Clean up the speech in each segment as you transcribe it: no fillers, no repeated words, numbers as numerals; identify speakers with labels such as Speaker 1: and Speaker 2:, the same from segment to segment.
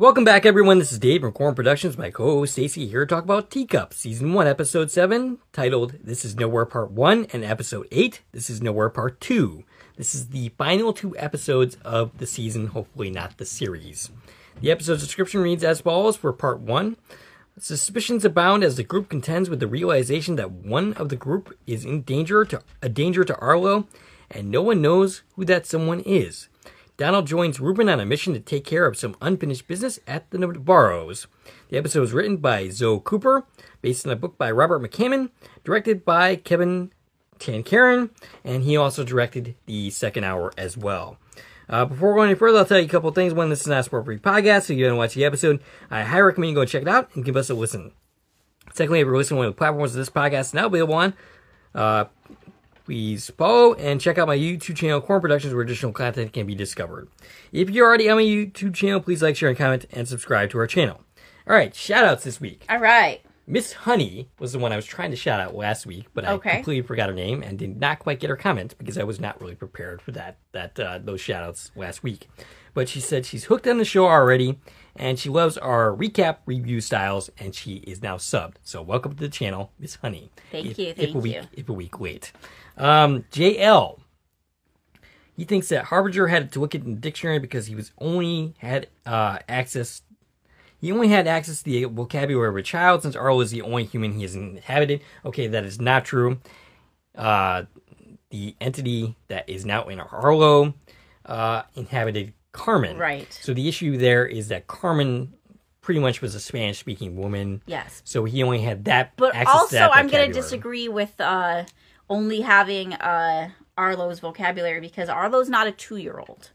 Speaker 1: Welcome back, everyone. This is Dave from Corn Productions. My co-host Stacie here to talk about Teacup, Season 1, Episode 7, titled This Is Nowhere Part 1, and Episode 8, This Is Nowhere Part 2. This is the final 2 episodes of the season, hopefully not the series. The episode's description reads as follows for Part 1. Suspicions abound as the group contends with the realization that one of the group is a danger to Arlo, and no one knows who that someone is. Donald joins Ruben on a mission to take care of some unfinished business at the Navarros. The episode was written by Zoe Cooper, based on a book by Robert McCammon, directed by Kevin Tancaron, and he also directed the second hour as well. Before going any further, I'll tell you a couple of things. One, this is not a spoiler-free podcast, so if you haven't watched the episode, I highly recommend you go check it out and give us a listen. Secondly, if you're listening on one of the platforms of this podcast is now available on, please follow and check out my YouTube channel, Corn Productions, where additional content can be discovered. If you're already on my YouTube channel, please like, share, and comment, and subscribe to our channel. All right, shout-outs this week.
Speaker 2: All right.
Speaker 1: Miss Honey was the one I was trying to shout out last week, but I completely forgot her name and did not quite get her comment because I was not really prepared for those shout-outs last week. But she said she's hooked on the show already, and she loves our recap review styles, and she is now subbed. So welcome to the channel, Miss Honey.
Speaker 2: Thank you.
Speaker 1: If a week late. JL. He thinks that Harbinger had to look at in the dictionary because he only had access to the vocabulary of a child, since Arlo is the only human he has inhabited. Okay, that is not true. The entity that is now in Arlo inhabited Carmen.
Speaker 2: Right.
Speaker 1: So the issue there is that Carmen pretty much was a Spanish-speaking woman.
Speaker 2: Yes.
Speaker 1: So he only had that
Speaker 2: But
Speaker 1: access
Speaker 2: also,
Speaker 1: to that
Speaker 2: I'm going
Speaker 1: vocabulary.
Speaker 2: to disagree with only having Arlo's vocabulary, because Arlo's not a 2-year-old.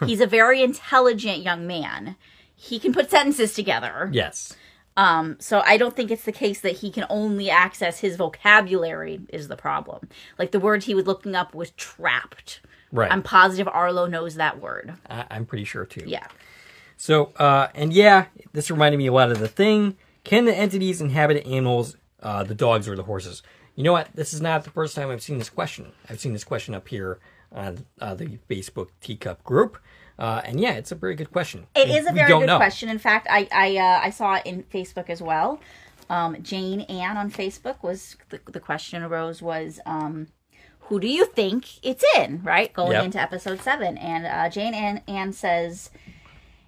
Speaker 2: He's a very intelligent young man. He can put sentences together.
Speaker 1: Yes.
Speaker 2: So I don't think it's the case that he can only access his vocabulary is the problem. Like, the word he was looking up was trapped.
Speaker 1: Right.
Speaker 2: I'm positive Arlo knows that word.
Speaker 1: I'm pretty sure, too.
Speaker 2: Yeah.
Speaker 1: So, and yeah, this reminded me a lot of The Thing. Can the entities inhabit animals, the dogs or the horses? You know what? This is not the first time I've seen this question. I've seen this question up here on the Facebook Teacup group. And yeah, it's a very good question.
Speaker 2: It is a very good question. In fact, I saw it in Facebook as well. Jane Ann on Facebook was, the question arose was, who do you think it's in, right? Going into episode 7. And Jane Ann says,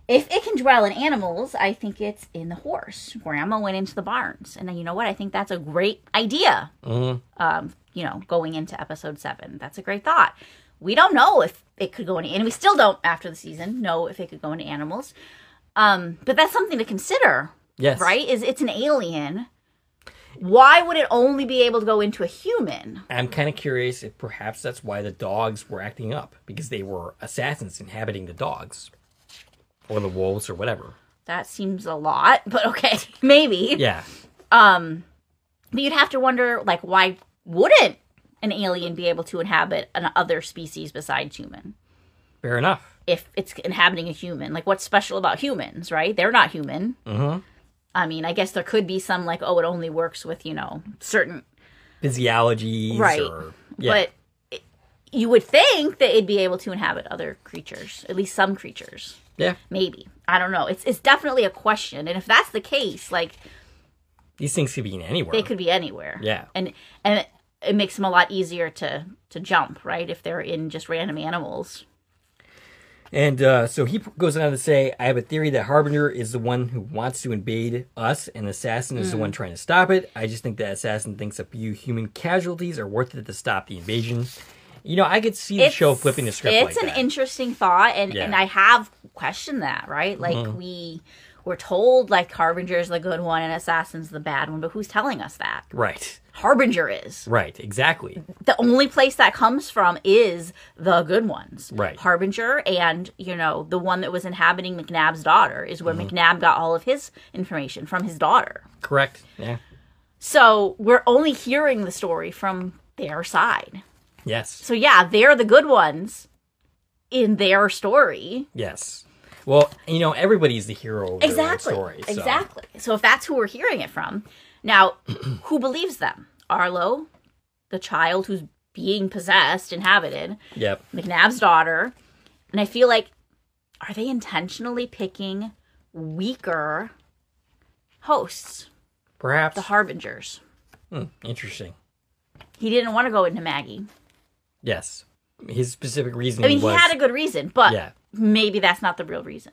Speaker 2: if it can dwell in animals, I think it's in the horse. Grandma went into the barns. And then, you know what? I think that's a great idea. Mm-hmm. Going into episode 7. That's a great thought. We don't know if it could go into, and we still don't, after the season, know if it could go into animals. But that's something to consider.
Speaker 1: Yes.
Speaker 2: Right? It's an alien. Why would it only be able to go into a human?
Speaker 1: I'm kind of curious if perhaps that's why the dogs were acting up, because they were assassins inhabiting the dogs. Or the wolves or whatever. That
Speaker 2: seems a lot, but okay, maybe.
Speaker 1: Yeah.
Speaker 2: But you'd have to wonder, like, why wouldn't an alien be able to inhabit another species besides human?
Speaker 1: Fair enough.
Speaker 2: If it's inhabiting a human. Like, what's special about humans, right? They're not human. Mm-hmm. I mean, I guess there could be some, like, it only works with, certain
Speaker 1: physiologies.
Speaker 2: Right.
Speaker 1: Yeah.
Speaker 2: But you would think that it'd be able to inhabit other creatures, at least some creatures.
Speaker 1: Yeah.
Speaker 2: Maybe. I don't know. It's definitely a question. And if that's the case, like,
Speaker 1: these things could be anywhere.
Speaker 2: They could be anywhere.
Speaker 1: Yeah.
Speaker 2: And it makes them a lot easier to jump, right? If they're in just random animals.
Speaker 1: And so he goes on to say, I have a theory that Harbinger is the one who wants to invade us, and Assassin is the one trying to stop it. I just think that Assassin thinks a few human casualties are worth it to stop the invasion. I could see the show flipping the script like that.
Speaker 2: It's an interesting thought, and I have questioned that, right? Like, we were told, like, Harbinger's the good one and Assassin's the bad one, but who's telling us that?
Speaker 1: Right.
Speaker 2: Harbinger is.
Speaker 1: Right, exactly.
Speaker 2: The only place that comes from is the good ones.
Speaker 1: Right.
Speaker 2: Harbinger and, the one that was inhabiting McNabb's daughter is where McNabb got all of his information, from his daughter.
Speaker 1: Correct, yeah.
Speaker 2: So we're only hearing the story from their side.
Speaker 1: Yes.
Speaker 2: So yeah, they're the good ones in their story.
Speaker 1: Yes. Well, everybody's the hero of their own story. So.
Speaker 2: Exactly. So if that's who we're hearing it from, now, who believes them? Arlo, the child who's being possessed, inhabited.
Speaker 1: Yep.
Speaker 2: McNabb's daughter. And I feel like, are they intentionally picking weaker hosts,
Speaker 1: Perhaps.
Speaker 2: the Harbingers.
Speaker 1: Interesting.
Speaker 2: He didn't want to go into Maggie.
Speaker 1: Yes. His specific reasoning
Speaker 2: I mean, he had a good reason, but
Speaker 1: Yeah.
Speaker 2: maybe that's not the real reason.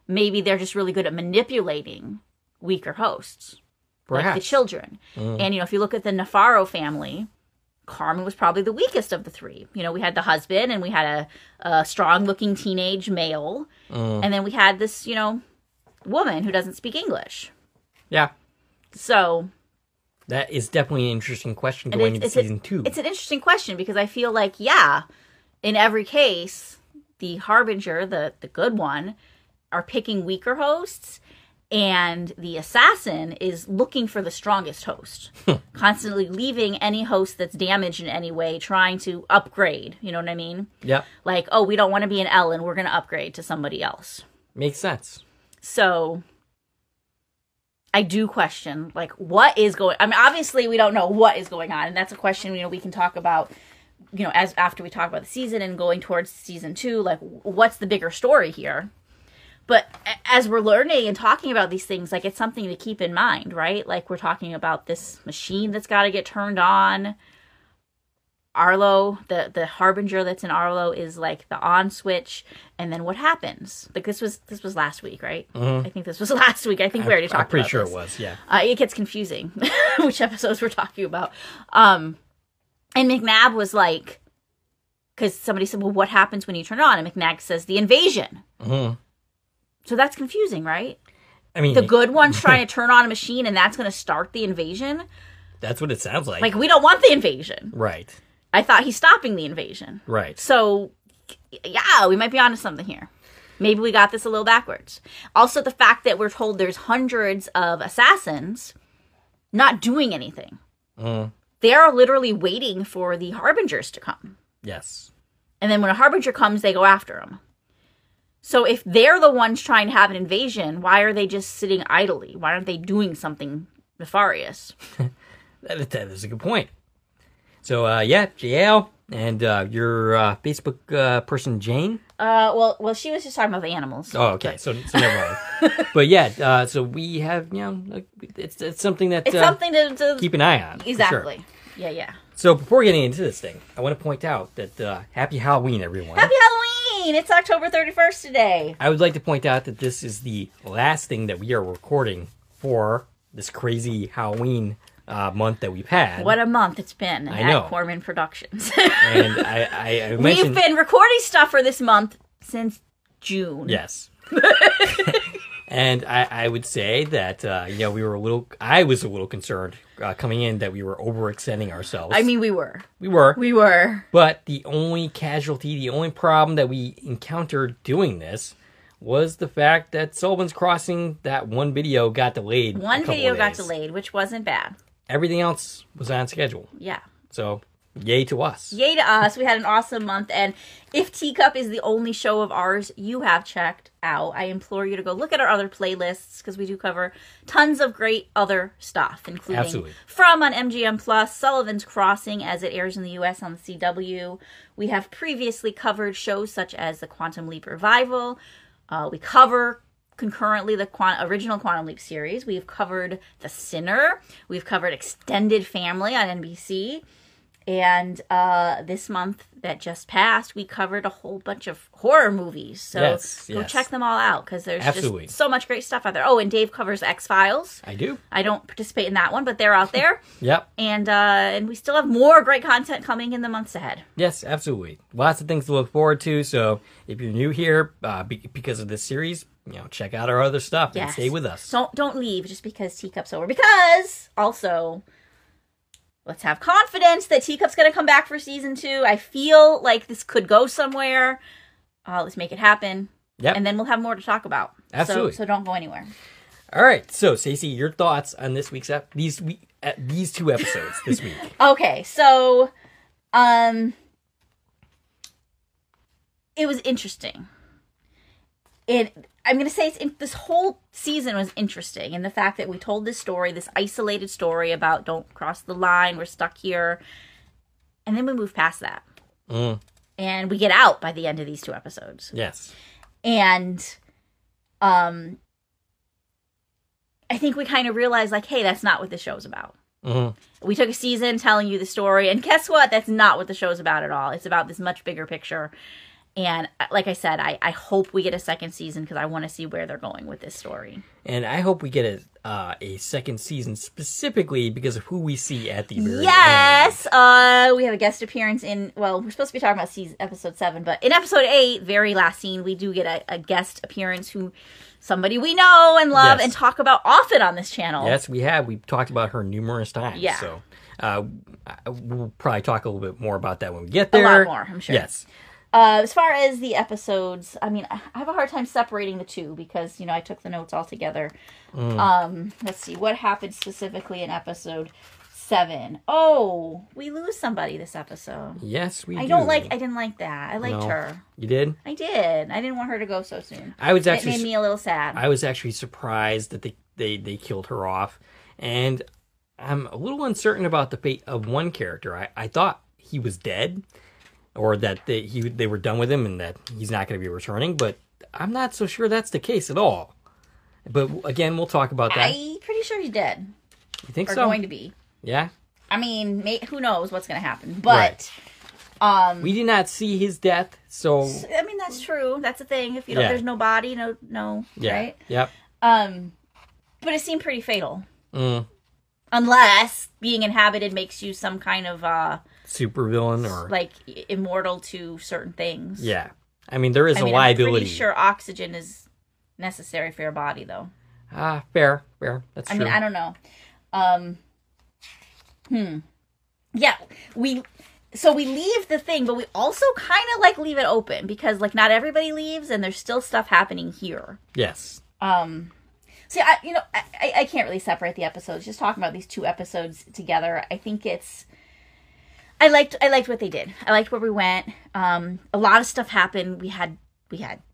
Speaker 2: Maybe they're just really good at manipulating weaker hosts.
Speaker 1: Perhaps.
Speaker 2: Like the children. And, if you look at the Nefaro family, Carmen was probably the weakest of the three. We had the husband, and we had a strong-looking teenage male. And then we had this, woman who doesn't speak English.
Speaker 1: Yeah.
Speaker 2: So...
Speaker 1: that is definitely an interesting question going into season 2.
Speaker 2: It's an interesting question because I feel like, in every case, the Harbinger, the good one, are picking weaker hosts, and the assassin is looking for the strongest host, constantly leaving any host that's damaged in any way, trying to upgrade. You know what I mean?
Speaker 1: Yep.
Speaker 2: Like, we don't want to be an Ellen, we're going to upgrade to somebody else.
Speaker 1: Makes sense.
Speaker 2: So... I do question, what is going... I mean, obviously, we don't know what is going on, and that's a question, we can talk about, as after we talk about the season and going towards season 2, what's the bigger story here? But as we're learning and talking about these things, it's something to keep in mind, right? We're talking about this machine that's got to get turned on. Arlo, the Harbinger that's in Arlo is the on switch, and then what happens? This was last week, right? Mm-hmm. I think this was last week. I think we already talked about
Speaker 1: I'm pretty sure
Speaker 2: this.
Speaker 1: It was, yeah.
Speaker 2: It gets confusing which episodes we're talking about. And McNabb was because somebody said, well, what happens when you turn it on? And McNabb says, the invasion. Mm-hmm. So that's confusing, right? I mean, the good one's trying to turn on a machine, and that's going to start the invasion?
Speaker 1: That's what it sounds like.
Speaker 2: We don't want the invasion.
Speaker 1: Right.
Speaker 2: I thought he's stopping the invasion.
Speaker 1: Right.
Speaker 2: So, we might be onto something here. Maybe we got this a little backwards. Also, the fact that we're told there's hundreds of assassins not doing anything. They are literally waiting for the Harbingers to come.
Speaker 1: Yes.
Speaker 2: And then when a Harbinger comes, they go after them. So if they're the ones trying to have an invasion, why are they just sitting idly? Why aren't they doing something nefarious?
Speaker 1: That is a good point. So, JL and your Facebook person, Jane.
Speaker 2: Well, she was just talking about the animals.
Speaker 1: Oh, okay. So never mind. But so we have, it's something that...
Speaker 2: It's something to
Speaker 1: keep an eye on.
Speaker 2: Exactly. Sure. Yeah.
Speaker 1: So before getting into this thing, I want to point out that Happy Halloween, everyone.
Speaker 2: Happy Halloween! It's October 31st today.
Speaker 1: I would like to point out that this is the last thing that we are recording for this crazy Halloween month that we've had.
Speaker 2: What a month it's been at Corman Productions.
Speaker 1: And I mentioned...
Speaker 2: We've been recording stuff for this month since June.
Speaker 1: Yes. And I would say that, I was a little concerned coming in that we were overextending ourselves.
Speaker 2: I mean, we were.
Speaker 1: We were.
Speaker 2: We were.
Speaker 1: But the only casualty, the only problem that we encountered doing this was the fact that Sullivan's Crossing, that one video got delayed.
Speaker 2: One video got delayed, which wasn't bad.
Speaker 1: Everything else was on schedule.
Speaker 2: Yeah.
Speaker 1: So, yay to us.
Speaker 2: Yay to us. We had an awesome month. And if Teacup is the only show of ours you have checked out, I implore you to go look at our other playlists, because we do cover tons of great other stuff, including From on MGM Plus, Sullivan's Crossing as it airs in the U.S. on the CW. We have previously covered shows such as the Quantum Leap Revival. We cover concurrently the original Quantum Leap series. We've covered The Sinner. We've covered Extended Family on NBC. And this month that just passed, we covered a whole bunch of horror movies. So go check them all out, because there's just so much great stuff out there. Oh, and Dave covers X-Files.
Speaker 1: I do.
Speaker 2: I don't participate in that one, but they're out there.
Speaker 1: Yep.
Speaker 2: And we still have more great content coming in the months ahead.
Speaker 1: Yes, absolutely. Lots of things to look forward to. So if you're new here because of this series, check out our other stuff and stay with us.
Speaker 2: Don't leave just because Teacup's over. Because also... let's have confidence that Teacup's going to come back for season 2. I feel like this could go somewhere. Let's make it happen.
Speaker 1: Yep.
Speaker 2: And then we'll have more to talk about.
Speaker 1: Absolutely.
Speaker 2: So don't go anywhere.
Speaker 1: All right. So, Stacie, your thoughts on this week's these 2 episodes this week?
Speaker 2: Okay. So, it was interesting. I'm going to say this whole season was interesting, and the fact that we told this story, this isolated story about don't cross the line, we're stuck here, and then we move past that. And we get out by the end of these 2 episodes.
Speaker 1: Yes.
Speaker 2: And I think we kind of realized, like, hey, that's not what the show's about.
Speaker 1: Mm-hmm.
Speaker 2: We took a season telling you the story, and guess what? That's not what the show's about at all. It's about this much bigger picture. And like I said, I hope we get a second season because I want to see where they're going with this story.
Speaker 1: And I hope we get a second season specifically because of who we see at the very
Speaker 2: Yes!
Speaker 1: end.
Speaker 2: We have a guest appearance in, well, we're supposed to be talking about episode 7, but in episode 8, very last scene, we do get a guest appearance who somebody we know and love and talk about often on this channel.
Speaker 1: Yes, we have. We've talked about her numerous times.
Speaker 2: Yeah.
Speaker 1: So we'll probably talk a little bit more about that when we get there.
Speaker 2: A lot more, I'm sure.
Speaker 1: Yes.
Speaker 2: As far as the episodes, I mean, I have a hard time separating the two because, I took the notes all together. Let's see, what happened specifically in episode 7? Oh, we lose somebody this episode.
Speaker 1: Yes, we do.
Speaker 2: I didn't like that. I liked her.
Speaker 1: You did?
Speaker 2: I did. I didn't want her to go so soon.
Speaker 1: It
Speaker 2: made me a little sad.
Speaker 1: I was actually surprised that they killed her off. And I'm a little uncertain about the fate of one character. I thought he was dead. Or that they were done with him and that he's not going to be returning, but I'm not so sure that's the case at all. But again, we'll talk about that.
Speaker 2: I'm pretty sure he's dead.
Speaker 1: You think
Speaker 2: or
Speaker 1: so?
Speaker 2: Going to be.
Speaker 1: Yeah?
Speaker 2: I mean, who knows what's going to happen. But,
Speaker 1: we did not see his death, so...
Speaker 2: I mean, that's true. That's the thing. If there's no body, no, right?
Speaker 1: Yep.
Speaker 2: But it seemed pretty fatal. Unless being inhabited makes you some kind of...
Speaker 1: supervillain or...
Speaker 2: like, immortal to certain things.
Speaker 1: Yeah. I mean, there is a liability.
Speaker 2: I'm pretty sure oxygen is necessary for your body, though.
Speaker 1: Fair. That's true.
Speaker 2: I mean, I don't know. Yeah, we leave the thing, but we also kind of, like, leave it open. Because, like, not everybody leaves, and there's still stuff happening here.
Speaker 1: Yes.
Speaker 2: See, I can't really separate the episodes. Just talking about these two episodes together, I think it's... I liked what they did. I liked where we went. A lot of stuff happened. We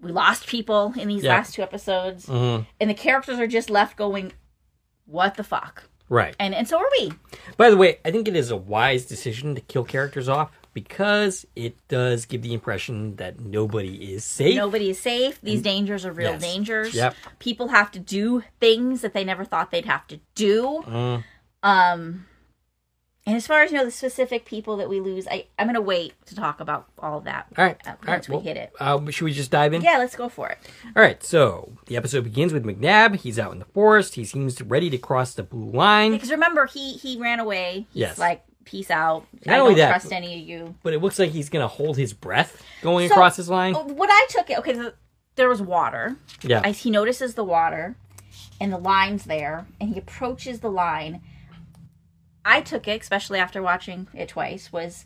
Speaker 2: lost people in these last two episodes, and the characters are just left going, "What the fuck?"
Speaker 1: Right.
Speaker 2: And so are we.
Speaker 1: By the way, I think it is a wise decision to kill characters off because it does give the impression that nobody is safe.
Speaker 2: Nobody is safe. These dangers are real dangers.
Speaker 1: Yep.
Speaker 2: People have to do things that they never thought they'd have to do. And as far as, the specific people that we lose, I'm going to wait to talk about all of that.
Speaker 1: All right.
Speaker 2: Once we hit it.
Speaker 1: Should we just dive in?
Speaker 2: Yeah, let's go for it.
Speaker 1: All right. So the episode begins with McNabb. He's out in the forest. He seems ready to cross the blue line.
Speaker 2: Because remember, he ran away. He's like, peace out.
Speaker 1: Not
Speaker 2: I
Speaker 1: only
Speaker 2: don't
Speaker 1: that,
Speaker 2: trust any of you.
Speaker 1: But it looks like he's going to hold his breath going across his line.
Speaker 2: What I took it, okay, there was water.
Speaker 1: Yeah.
Speaker 2: He notices the water, and the line's there, and he approaches the line. I took it, especially after watching it twice, was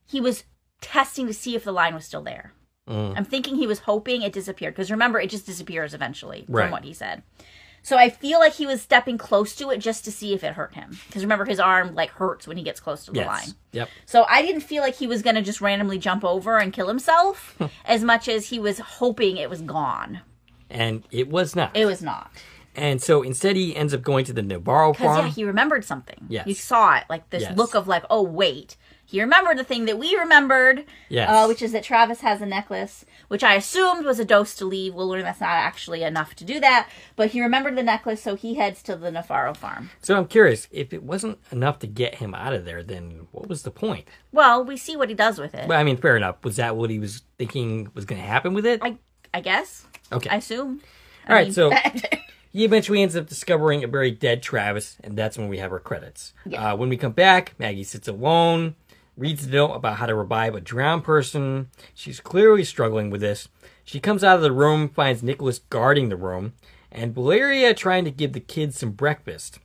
Speaker 2: he was testing to see if the line was still there. I'm thinking he was hoping it disappeared. Because remember, it just disappears eventually, from what he said. So I feel like he was stepping close to it just to see if it hurt him. Because remember, his arm hurts when he gets close to the line.
Speaker 1: Yep.
Speaker 2: So I didn't feel like he was going to just randomly jump over and kill himself as much as he was hoping it was gone.
Speaker 1: And it was not.
Speaker 2: It was not.
Speaker 1: And so instead he ends up going to the Navarro farm.
Speaker 2: Because, he remembered something.
Speaker 1: Yes.
Speaker 2: You saw it, this look of oh, wait. He remembered the thing that we remembered, which is that Travis has a necklace, which I assumed was a dose to leave. We'll learn that's not actually enough to do that. But he remembered the necklace, so he heads to the Navarro farm.
Speaker 1: So I'm curious, if it wasn't enough to get him out of there, then what was the point?
Speaker 2: Well, we see what he does with it.
Speaker 1: Well, I mean, fair enough. Was that what he was thinking was going to happen with it?
Speaker 2: I guess.
Speaker 1: Okay.
Speaker 2: I assume.
Speaker 1: All right, so... He eventually ends up discovering a very dead Travis, and that's when we have our credits. Yeah. When we come back, Maggie sits alone, reads the note about how to revive a drowned person. She's clearly struggling with this. She comes out of the room, finds Nicholas guarding the room, and Valeria trying to give the kids some breakfast.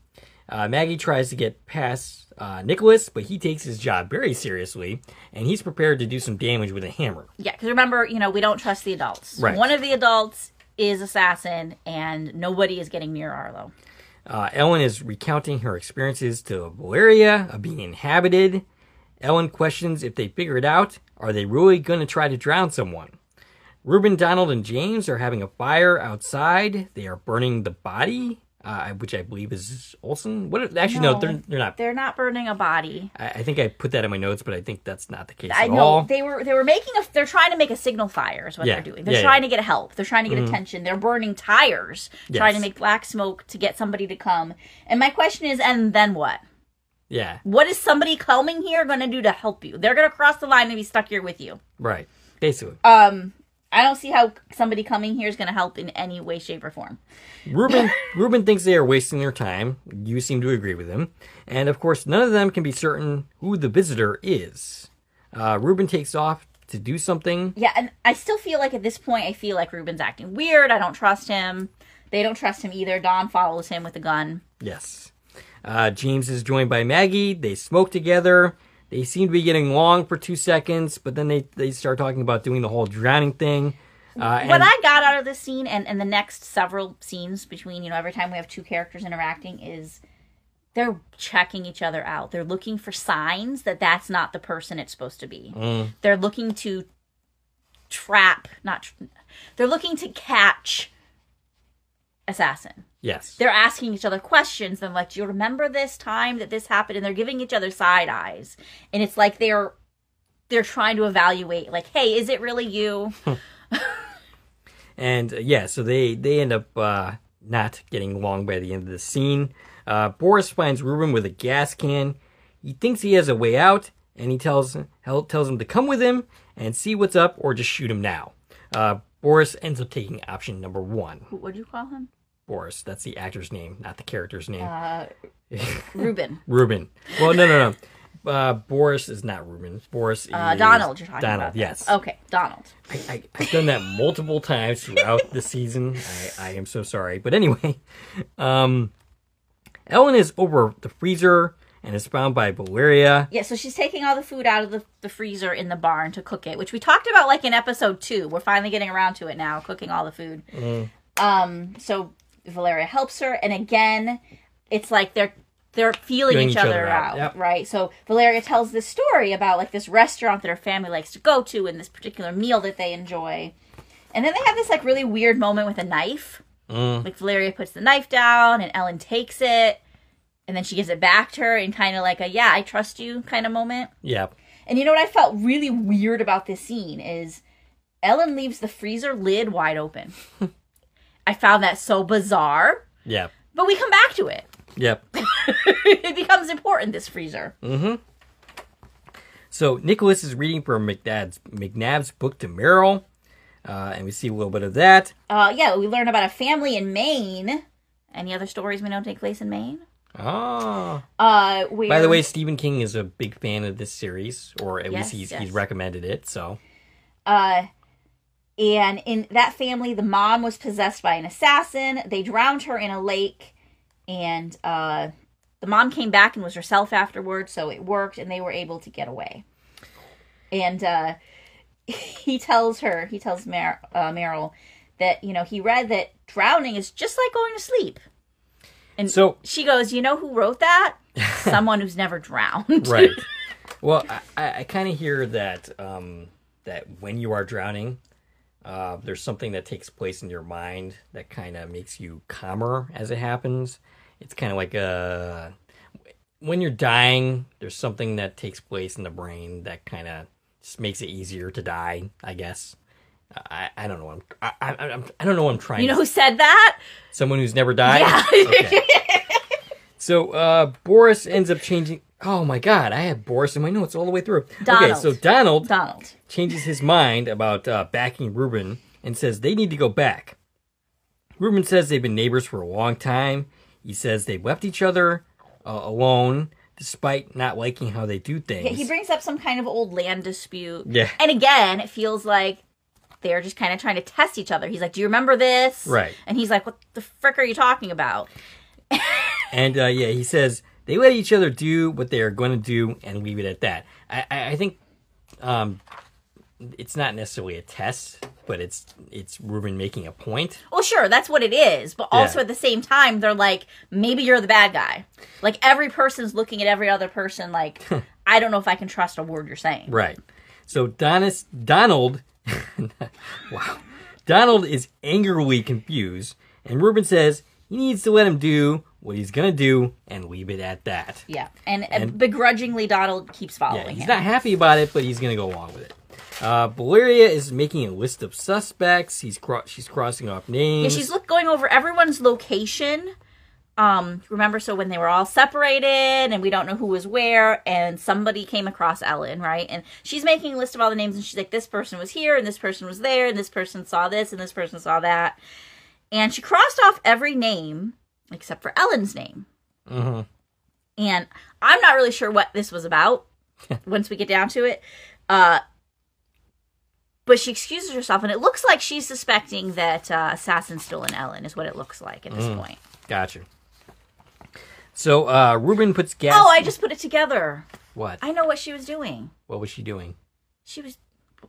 Speaker 1: Maggie tries to get past Nicholas, but he takes his job very seriously, and he's prepared to do some damage with a hammer.
Speaker 2: Yeah, because remember, we don't trust the adults.
Speaker 1: Right.
Speaker 2: One of the adults is assassin, and nobody is getting near Arlo.
Speaker 1: Ellen is recounting her experiences to Valeria of being inhabited. Ellen questions if they figure it out, are they really going to try to drown someone? Reuben, Donald, and James are having a fire outside. They are burning the body which I believe is Olsen. Actually, no, they're not.
Speaker 2: They're not burning a body.
Speaker 1: I think I put that in my notes, but I think that's not the case
Speaker 2: I
Speaker 1: at
Speaker 2: know
Speaker 1: all.
Speaker 2: they were they're trying to make a signal fire is what they're doing. They're trying to get help. They're trying to get attention. They're burning tires, trying to make black smoke to get somebody to come. And my question is, and then what?
Speaker 1: Yeah.
Speaker 2: What is somebody coming here going to do to help you? They're going to cross the line and be stuck here with you.
Speaker 1: Right. Basically.
Speaker 2: I don't see how somebody coming here is going to help in any way, shape, or form.
Speaker 1: Ruben thinks they are wasting their time. You seem to agree with him. And, of course, none of them can be certain who the visitor is. Ruben takes off to do something.
Speaker 2: Yeah, and I still feel like at this point, I feel like Ruben's acting weird. I don't trust him. They don't trust him either. Dawn follows him with a gun.
Speaker 1: Yes. James is joined by Maggie. They smoke together. They seem to be getting along for 2 seconds, but then they start talking about doing the whole drowning thing.
Speaker 2: What I got out of this scene and the next several scenes between, every time we have two characters interacting is they're checking each other out. They're looking for signs that that's not the person it's supposed to be. They're looking to they're looking to catch assassin.
Speaker 1: Yes.
Speaker 2: They're asking each other questions. They're like, do you remember this time that this happened? And they're giving each other side eyes. And it's like they're trying to evaluate, like, hey, is it really you?
Speaker 1: And, so they end up not getting along by the end of the scene. Boris finds Ruben with a gas can. He thinks he has a way out, and he tells him to come with him and see what's up or just shoot him now. Boris ends up taking option number 1.
Speaker 2: What do you call him?
Speaker 1: Boris. That's the actor's name, not the character's name.
Speaker 2: Ruben.
Speaker 1: Ruben. Well, no. Boris is not Ruben. Boris is...
Speaker 2: Donald, you're talking about.
Speaker 1: Donald, yes.
Speaker 2: Okay, Donald.
Speaker 1: I've done that multiple times throughout the season. I am so sorry. But anyway, Ellen is over the freezer and is found by Valeria.
Speaker 2: Yeah, so she's taking all the food out of the freezer in the barn to cook it, which we talked about like in episode 2. We're finally getting around to it now, cooking all the food. So Valeria helps her, and again, it's like they're feeling each other out,
Speaker 1: yep.
Speaker 2: Right? So Valeria tells this story about like this restaurant that her family likes to go to and this particular meal that they enjoy. And then they have this like really weird moment with a knife. Like Valeria puts the knife down and Ellen takes it and then she gives it back to her in kind of like a, I trust you kind of moment.
Speaker 1: Yeah.
Speaker 2: And you know what I felt really weird about this scene is Ellen leaves the freezer lid wide open. I found that so bizarre.
Speaker 1: Yeah.
Speaker 2: But we come back to it.
Speaker 1: Yep.
Speaker 2: It becomes important, this freezer.
Speaker 1: So Nicholas is reading from McNabb's book to Meryl, and we see a little bit of that.
Speaker 2: We learn about a family in Maine. Any other stories we know take place in Maine?
Speaker 1: Oh.
Speaker 2: By
Speaker 1: the way, Stephen King is a big fan of this series, or at least he's recommended it. So.
Speaker 2: And in that family, the mom was possessed by an assassin. They drowned her in a lake. And the mom came back and was herself afterwards, so it worked, and they were able to get away. And he tells Meryl that, he read that drowning is just like going to sleep. And so she goes, you know who wrote that? Someone who's never drowned.
Speaker 1: Right. Well, I kind of hear that that when you are drowning, there's something that takes place in your mind that kind of makes you calmer as it happens. It's kind of like when you're dying, there's something that takes place in the brain that kind of just makes it easier to die, I guess. I don't know. I don't know what I'm trying.
Speaker 2: You know who said that?
Speaker 1: Someone who's never died.
Speaker 2: Yeah.
Speaker 1: Okay. So Boris ends up changing. Oh my God! I have Boris in my notes all the way through.
Speaker 2: Donald.
Speaker 1: Okay, so Donald
Speaker 2: changes
Speaker 1: his mind about backing Ruben and says they need to go back. Ruben says they've been neighbors for a long time. He says they've left each other alone despite not liking how they do things.
Speaker 2: Yeah, he brings up some kind of old land dispute.
Speaker 1: Yeah.
Speaker 2: And again, it feels like they're just kind of trying to test each other. He's like, do you remember this?
Speaker 1: Right.
Speaker 2: And he's like, what the frick are you talking about?
Speaker 1: And he says they let each other do what they are going to do and leave it at that. I think it's not necessarily a test, but it's Ruben making a point.
Speaker 2: Well, sure, that's what it is. But also at the same time, they're like, maybe you're the bad guy. Like, every person's looking at every other person like, I don't know if I can trust a word you're saying.
Speaker 1: Right. So Donald, wow. Donald is angrily confused, and Ruben says he needs to let him do what he's going to do and leave it at that.
Speaker 2: Yeah, and begrudgingly Donald keeps following him.
Speaker 1: He's not happy about it, but he's going to go along with it. Valeria is making a list of suspects. She's crossing off names.
Speaker 2: Yeah, she's going over everyone's location. Remember, so when they were all separated and we don't know who was where, and somebody came across Ellen, right? And she's making a list of all the names, and she's like, this person was here, and this person was there, and this person saw this, and this person saw that. And she crossed off every name except for Ellen's name.
Speaker 1: Mm-hmm.
Speaker 2: And I'm not really sure what this was about once we get down to it. But she excuses herself, and it looks like she's suspecting that Assassin stole an Ellen, is what it looks like at this point.
Speaker 1: Gotcha. So, Ruben puts gas...
Speaker 2: Oh, I just put it together.
Speaker 1: What?
Speaker 2: I know what she was doing.
Speaker 1: What was she doing?
Speaker 2: She was...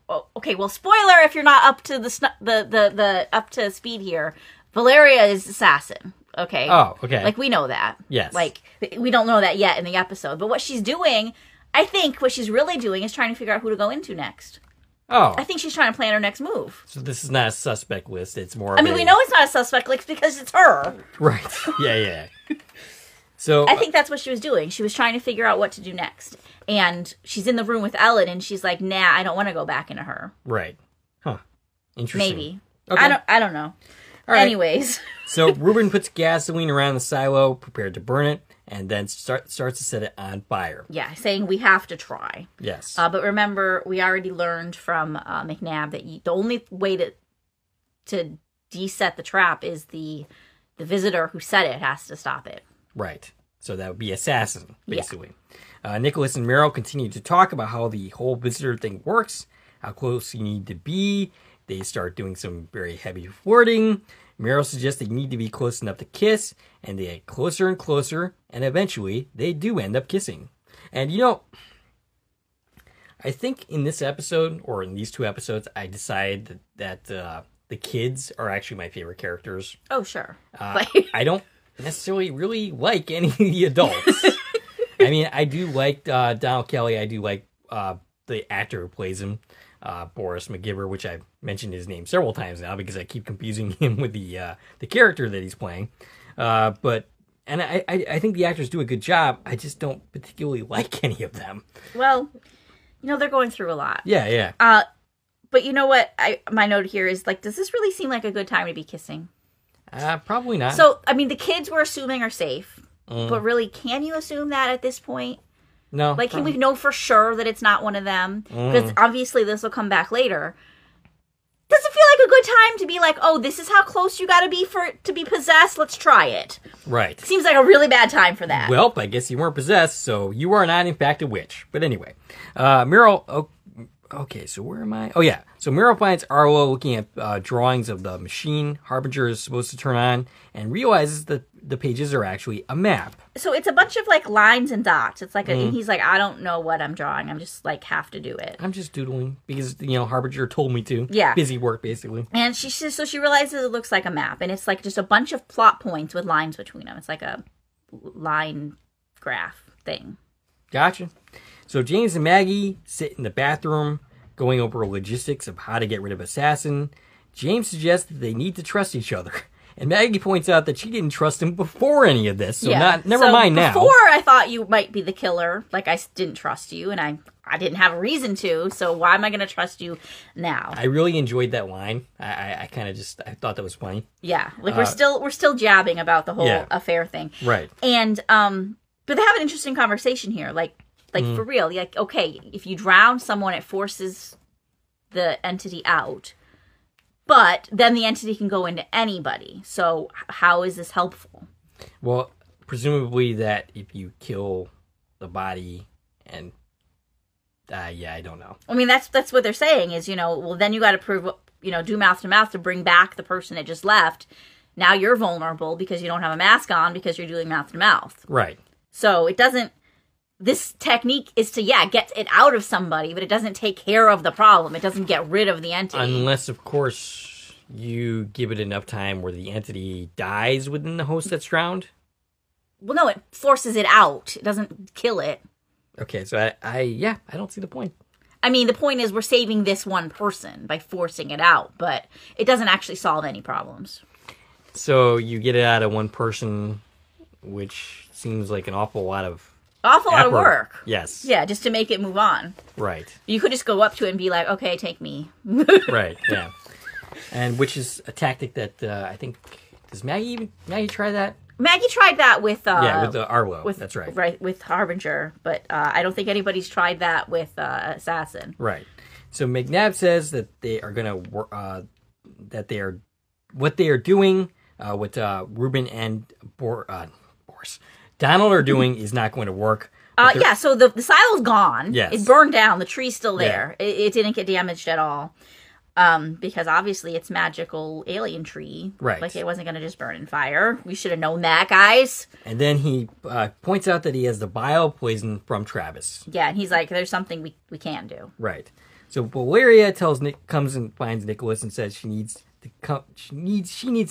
Speaker 2: Oh, okay, well, spoiler if you're not up to the up to speed here. Valeria is Assassin. Okay.
Speaker 1: Oh, okay.
Speaker 2: Like, we know that.
Speaker 1: Yes.
Speaker 2: Like, we don't know that yet in the episode. But what she's doing, I think what she's really doing is trying to figure out who to go into next.
Speaker 1: Oh.
Speaker 2: I think she's trying to plan her next move.
Speaker 1: So this is not a suspect list. It's more
Speaker 2: I mean, we know it's not a suspect list because it's her.
Speaker 1: Right. Yeah. So
Speaker 2: I think that's what she was doing. She was trying to figure out what to do next. And she's in the room with Ellen, and she's like, nah, I don't want to go back into her.
Speaker 1: Right. Huh. Interesting.
Speaker 2: Maybe.
Speaker 1: Okay.
Speaker 2: I don't know.
Speaker 1: All right.
Speaker 2: Anyways.
Speaker 1: So Ruben puts gasoline around the silo, prepared to burn it, and then starts to set it on fire.
Speaker 2: Yeah, saying we have to try.
Speaker 1: Yes.
Speaker 2: But remember, we already learned from McNabb that the only way to de-set the trap is the visitor who set it has to stop it.
Speaker 1: Right. So that would be Assassin, basically. Yeah. Nicholas and Meryl continue to talk about how the whole visitor thing works, how close you need to be. They start doing some very heavy flirting. Meryl suggests they need to be close enough to kiss, and they get closer and closer, and eventually they do end up kissing. And I think in this episode, or in these two episodes, I decided that the kids are actually my favorite characters.
Speaker 2: Oh, sure.
Speaker 1: I don't necessarily really like any of the adults. I mean, I do like Donald Kelly. I do like the actor who plays him. Boris McGiver, which I've mentioned his name several times now because I keep confusing him with the character that he's playing. But I think the actors do a good job. I just don't particularly like any of them.
Speaker 2: Well, they're going through a lot.
Speaker 1: Yeah.
Speaker 2: But you know what? My note here is, like, does this really seem like a good time to be kissing?
Speaker 1: Probably not.
Speaker 2: So, I mean, the kids we're assuming are safe. But really, can you assume that at this point?
Speaker 1: No.
Speaker 2: Like, can we know for sure that it's not one of them? Because obviously this will come back later. Does it feel like a good time to be like, oh, this is how close you got to be to be possessed? Let's try it.
Speaker 1: Right.
Speaker 2: Seems like a really bad time for that.
Speaker 1: Well, I guess you weren't possessed, so you are not in fact a witch. But anyway, Meryl... Okay, so where am I? Oh, yeah. So Meryl finds Arlo looking at drawings of the machine Harbinger is supposed to turn on and realizes that the pages are actually a map.
Speaker 2: So it's a bunch of, like, lines and dots. It's like, and he's like, I don't know what I'm drawing. I'm just, like, have to do it.
Speaker 1: I'm just doodling because, Harbinger told me to.
Speaker 2: Yeah.
Speaker 1: Busy work, basically.
Speaker 2: And she realizes it looks like a map. And it's, like, just a bunch of plot points with lines between them. It's like a line graph thing.
Speaker 1: Gotcha. So James and Maggie sit in the bathroom going over logistics of how to get rid of Assassin. James suggests that they need to trust each other. And Maggie points out that she didn't trust him before any of this. So never mind now.
Speaker 2: Before I thought you might be the killer. Like, I didn't trust you and I didn't have a reason to. So why am I going to trust you now? I
Speaker 1: really enjoyed that line. I kind of I thought that was funny.
Speaker 2: Yeah. Like, we're still jabbing about the whole affair thing.
Speaker 1: Right.
Speaker 2: And, but they have an interesting conversation here. Like for real, like, okay, if you drown someone, it forces the entity out, but then the entity can go into anybody. So how is this helpful?
Speaker 1: Well, presumably that if you kill the body and, I don't know.
Speaker 2: I mean, that's what they're saying is, well, then you got to prove, do mouth to mouth to bring back the person that just left. Now you're vulnerable because you don't have a mask on because you're doing mouth to mouth.
Speaker 1: Right.
Speaker 2: So this technique is to, get it out of somebody, but it doesn't take care of the problem. It doesn't get rid of the entity.
Speaker 1: Unless, of course, you give it enough time where the entity dies within the host that's drowned.
Speaker 2: Well, no, it forces it out. It doesn't kill it.
Speaker 1: Okay, so I don't see the point.
Speaker 2: I mean, the point is we're saving this one person by forcing it out, but it doesn't actually solve any problems.
Speaker 1: So you get it out of one person, which seems like an awful lot of
Speaker 2: work.
Speaker 1: Yes.
Speaker 2: Yeah, just to make it move on.
Speaker 1: Right.
Speaker 2: You could just go up to it and be like, okay, take me.
Speaker 1: Right, yeah. And which is a tactic that I think, does Maggie try that?
Speaker 2: Maggie tried that with...
Speaker 1: with the Arlo, that's right.
Speaker 2: Right, with Harbinger, but I don't think anybody's tried that with Assassin.
Speaker 1: Right. So McNabb says that they are going to... what they are doing with Ruben and Boris. Donald are doing is not going to work.
Speaker 2: So the silo's gone.
Speaker 1: Yes.
Speaker 2: It burned down. The tree's still there. Yeah. It didn't get damaged at all. Because obviously it's magical alien tree.
Speaker 1: Right.
Speaker 2: Like it wasn't going to just burn in fire. We should have known that, guys.
Speaker 1: And then he points out that he has the bile poison from Travis.
Speaker 2: Yeah, and he's like, there's something we can do.
Speaker 1: Right. So Valeria comes and finds Nicholas and says she needs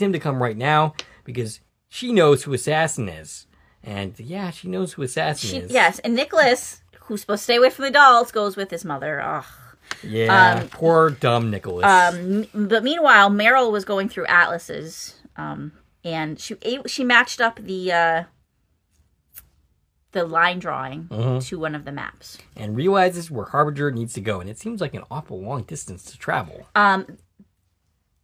Speaker 1: him to come right now because she knows who Assassin is. And yeah, she knows who Assassin is.
Speaker 2: Yes, and Nicholas, who's supposed to stay away from the adults, goes with his mother. Ugh.
Speaker 1: Yeah, poor dumb Nicholas.
Speaker 2: But meanwhile, Meryl was going through atlases, and she matched up the line drawing to one of the maps,
Speaker 1: and realizes where Harbinger needs to go, and it seems like an awful long distance to travel.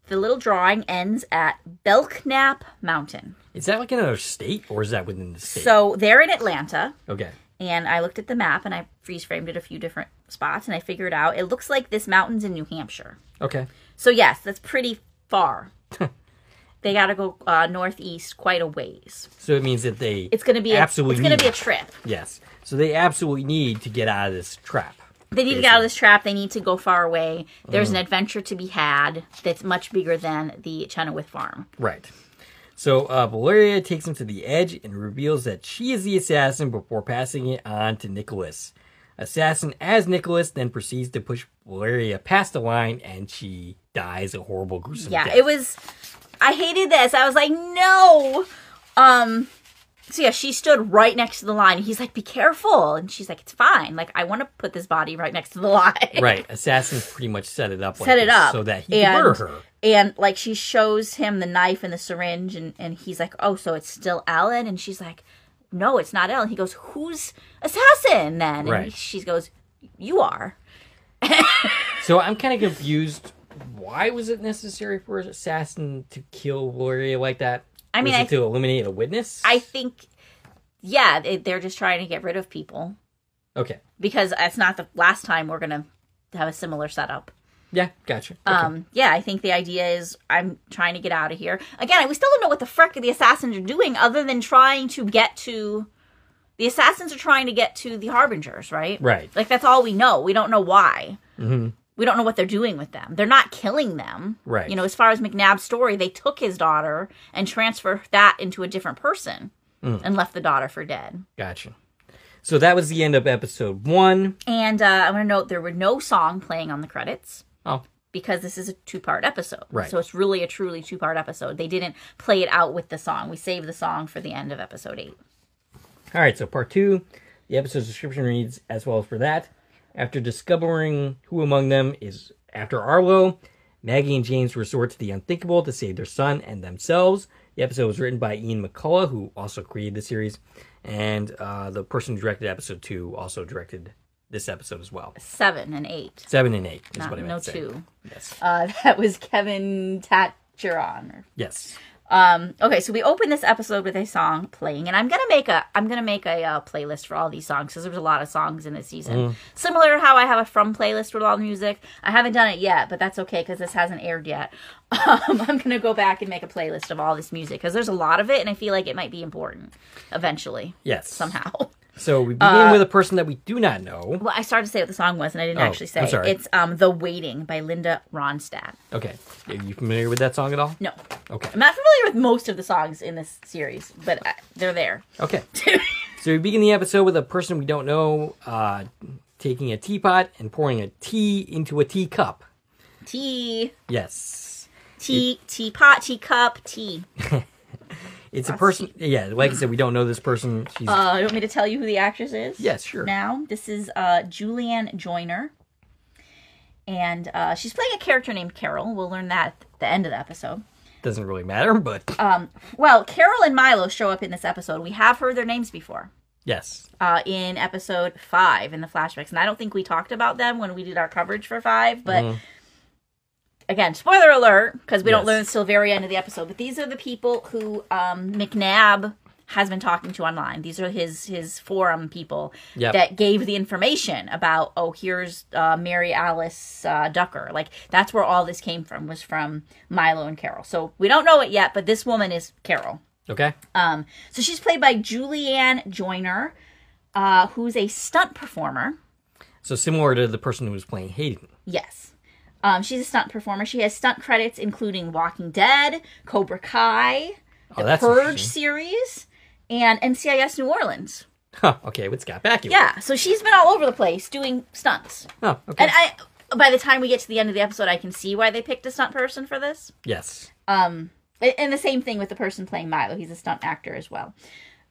Speaker 2: The little drawing ends at Belknap Mountain.
Speaker 1: Is that like another state, or is that within the state?
Speaker 2: So they're in Atlanta.
Speaker 1: Okay.
Speaker 2: And I looked at the map, and I freeze-framed it a few different spots, and I figured out it looks like this mountain's in New Hampshire.
Speaker 1: Okay.
Speaker 2: So yes, that's pretty far. They got to go northeast quite a ways.
Speaker 1: So it means that
Speaker 2: it's going to be a trip.
Speaker 1: Yes. So they absolutely need to get out of this trap.
Speaker 2: They need to get out of this trap. They need to go far away. There's an adventure to be had that's much bigger than the Chenoweth farm.
Speaker 1: Right. So Valeria takes him to the edge and reveals that she is the assassin before passing it on to Nicholas. Assassin as Nicholas then proceeds to push Valeria past the line, and she dies a horrible, gruesome death.
Speaker 2: It was... I hated this. I was like, no! So yeah, she stood right next to the line. He's like, be careful. And she's like, it's fine. Like, I want to put this body right next to the line.
Speaker 1: Right. Assassin pretty much set it up so that he could murder her.
Speaker 2: And, like, she shows him the knife and the syringe, and he's like, oh, so it's still Ellen? And she's like, no, it's not Ellen. He goes, who's Assassin then?
Speaker 1: Right.
Speaker 2: And she goes, you are.
Speaker 1: So I'm kind of confused. Why was it necessary for Assassin to kill Valeria like that? Was it to eliminate a witness?
Speaker 2: I think, yeah, they're just trying to get rid of people.
Speaker 1: Okay.
Speaker 2: Because it's not the last time we're going to have a similar setup.
Speaker 1: Yeah, gotcha. Okay.
Speaker 2: Yeah, I think the idea is I'm trying to get out of here. Again, we still don't know what the frick the assassins are doing other than trying to get to... The assassins are trying to get to the Harbingers, right?
Speaker 1: Right.
Speaker 2: Like, that's all we know. We don't know why.
Speaker 1: Mm-hmm.
Speaker 2: We don't know what they're doing with them. They're not killing them.
Speaker 1: Right.
Speaker 2: You know, as far as McNabb's story, they took his daughter and transferred that into a different person and left the daughter for dead.
Speaker 1: Gotcha. So that was the end of episode 1.
Speaker 2: And I want to note there were no song playing on the credits.
Speaker 1: Oh.
Speaker 2: Because this is a 2-part episode.
Speaker 1: Right.
Speaker 2: So it's really a truly 2-part episode. They didn't play it out with the song. We saved the song for the end of episode 8.
Speaker 1: All right, so part 2, the episode's description reads as well as for that. After discovering who among them is after Arlo, Maggie and James resort to the unthinkable to save their son and themselves. The episode was written by Ian McCullough, who also created the series, and the person who directed episode 2 also directed this episode as well.
Speaker 2: 7 and 8.
Speaker 1: 7 and 8 is what I meant to say.
Speaker 2: 2.
Speaker 1: Yes.
Speaker 2: That was Kevin Tatcheron.
Speaker 1: Yes.
Speaker 2: Okay, so we open this episode with a song playing, and I'm gonna make a playlist for all these songs because there was a lot of songs in this season. Similar to how I have a From playlist with all the music. I haven't done it yet, but that's okay because this hasn't aired yet. I'm gonna go back and make a playlist of all this music because there's a lot of it, and I feel like it might be important eventually.
Speaker 1: Yes.
Speaker 2: Somehow.
Speaker 1: So we begin with a person that we do not know.
Speaker 2: Well, I started to say what the song was, and I didn't actually say.
Speaker 1: I'm sorry.
Speaker 2: It's The Waiting by Linda Ronstadt.
Speaker 1: Okay. Are you familiar with that song at all?
Speaker 2: No.
Speaker 1: Okay.
Speaker 2: I'm not familiar with most of the songs in this series, but they're there.
Speaker 1: Okay. So we begin the episode with a person we don't know taking a teapot and pouring a tea into a teacup.
Speaker 2: Tea.
Speaker 1: Yes.
Speaker 2: Teapot, teacup, tea.
Speaker 1: It's a person, yeah, like I said, we don't know this person.
Speaker 2: You want me to tell you who the actress is?
Speaker 1: Yes, sure.
Speaker 2: Now, this is Julianne Joyner. And she's playing a character named Carol. We'll learn that at the end of the episode.
Speaker 1: doesn't really matter, but...
Speaker 2: Well, Carol and Milo show up in this episode. We have heard their names before.
Speaker 1: Yes.
Speaker 2: In episode 5 in the flashbacks. And I don't think we talked about them when we did our coverage for 5, but... Again, spoiler alert, because we don't learn this till the very end of the episode. But these are the people who McNabb has been talking to online. These are his forum people that gave the information about, here's Mary Alice Ducker. Like, that's where all this came from, was from Milo and Carol. So we don't know it yet, but this woman is Carol.
Speaker 1: Okay.
Speaker 2: So she's played by Julianne Joyner, who's a stunt performer.
Speaker 1: So similar to the person who was playing Hayden.
Speaker 2: Yes. She's a stunt performer. She has stunt credits including Walking Dead, Cobra Kai, the Purge series, and NCIS New Orleans.
Speaker 1: Huh, okay, with Scott Bakula.
Speaker 2: Yeah, so she's been all over the place doing stunts.
Speaker 1: Oh, okay.
Speaker 2: And by the time we get to the end of the episode, I can see why they picked a stunt person for this.
Speaker 1: Yes.
Speaker 2: And the same thing with the person playing Milo. He's a stunt actor as well.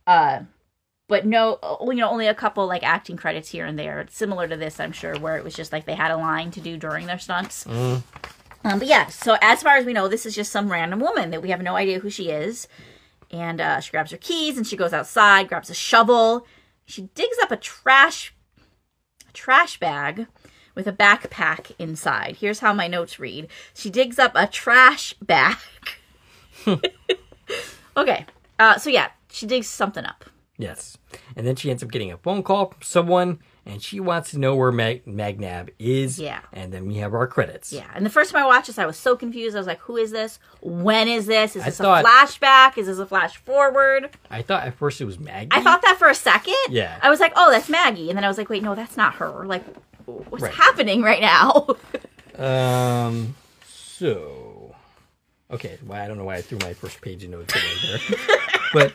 Speaker 2: But no, only a couple like acting credits here and there. It's similar to this, I'm sure, where it was just like they had a line to do during their stunts. But yeah, so as far as we know, this is just some random woman that we have no idea who she is. And she grabs her keys and she goes outside, grabs a shovel. She digs up a trash bag with a backpack inside. Here's how my notes read. She digs up a trash bag. Okay, so yeah, she digs something up.
Speaker 1: Yes. And then she ends up getting a phone call from someone, and she wants to know where McNabb is.
Speaker 2: Yeah.
Speaker 1: And then we have our credits.
Speaker 2: Yeah. And the first time I watched this, I was so confused. I was like, who is this? When is this? Is this a flashback? Is this a flash forward?
Speaker 1: I thought at first it was Maggie.
Speaker 2: I thought that for a second.
Speaker 1: Yeah.
Speaker 2: I was like, oh, that's Maggie. And then I was like, wait, no, that's not her. Like, what's happening right now?
Speaker 1: So... Okay, well, I don't know why I threw my first page of notes in there. But,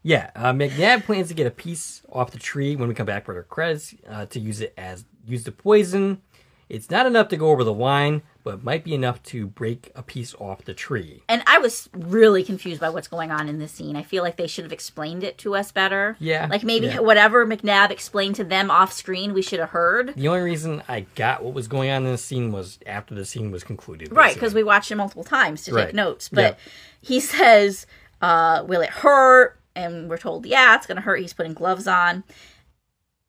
Speaker 1: yeah, McNabb plans to get a piece off the tree when we come back for our credits to use the poison. It's not enough to go over the line, but it might be enough to break a piece off the tree.
Speaker 2: And I was really confused by what's going on in this scene. I feel like they should have explained it to us better.
Speaker 1: Yeah.
Speaker 2: Like maybe whatever McNabb explained to them off screen, we should have heard.
Speaker 1: The only reason I got what was going on in the scene was after the scene was concluded.
Speaker 2: Right, because we watched it multiple times to take notes. But he says, will it hurt? And we're told, yeah, it's going to hurt. He's putting gloves on.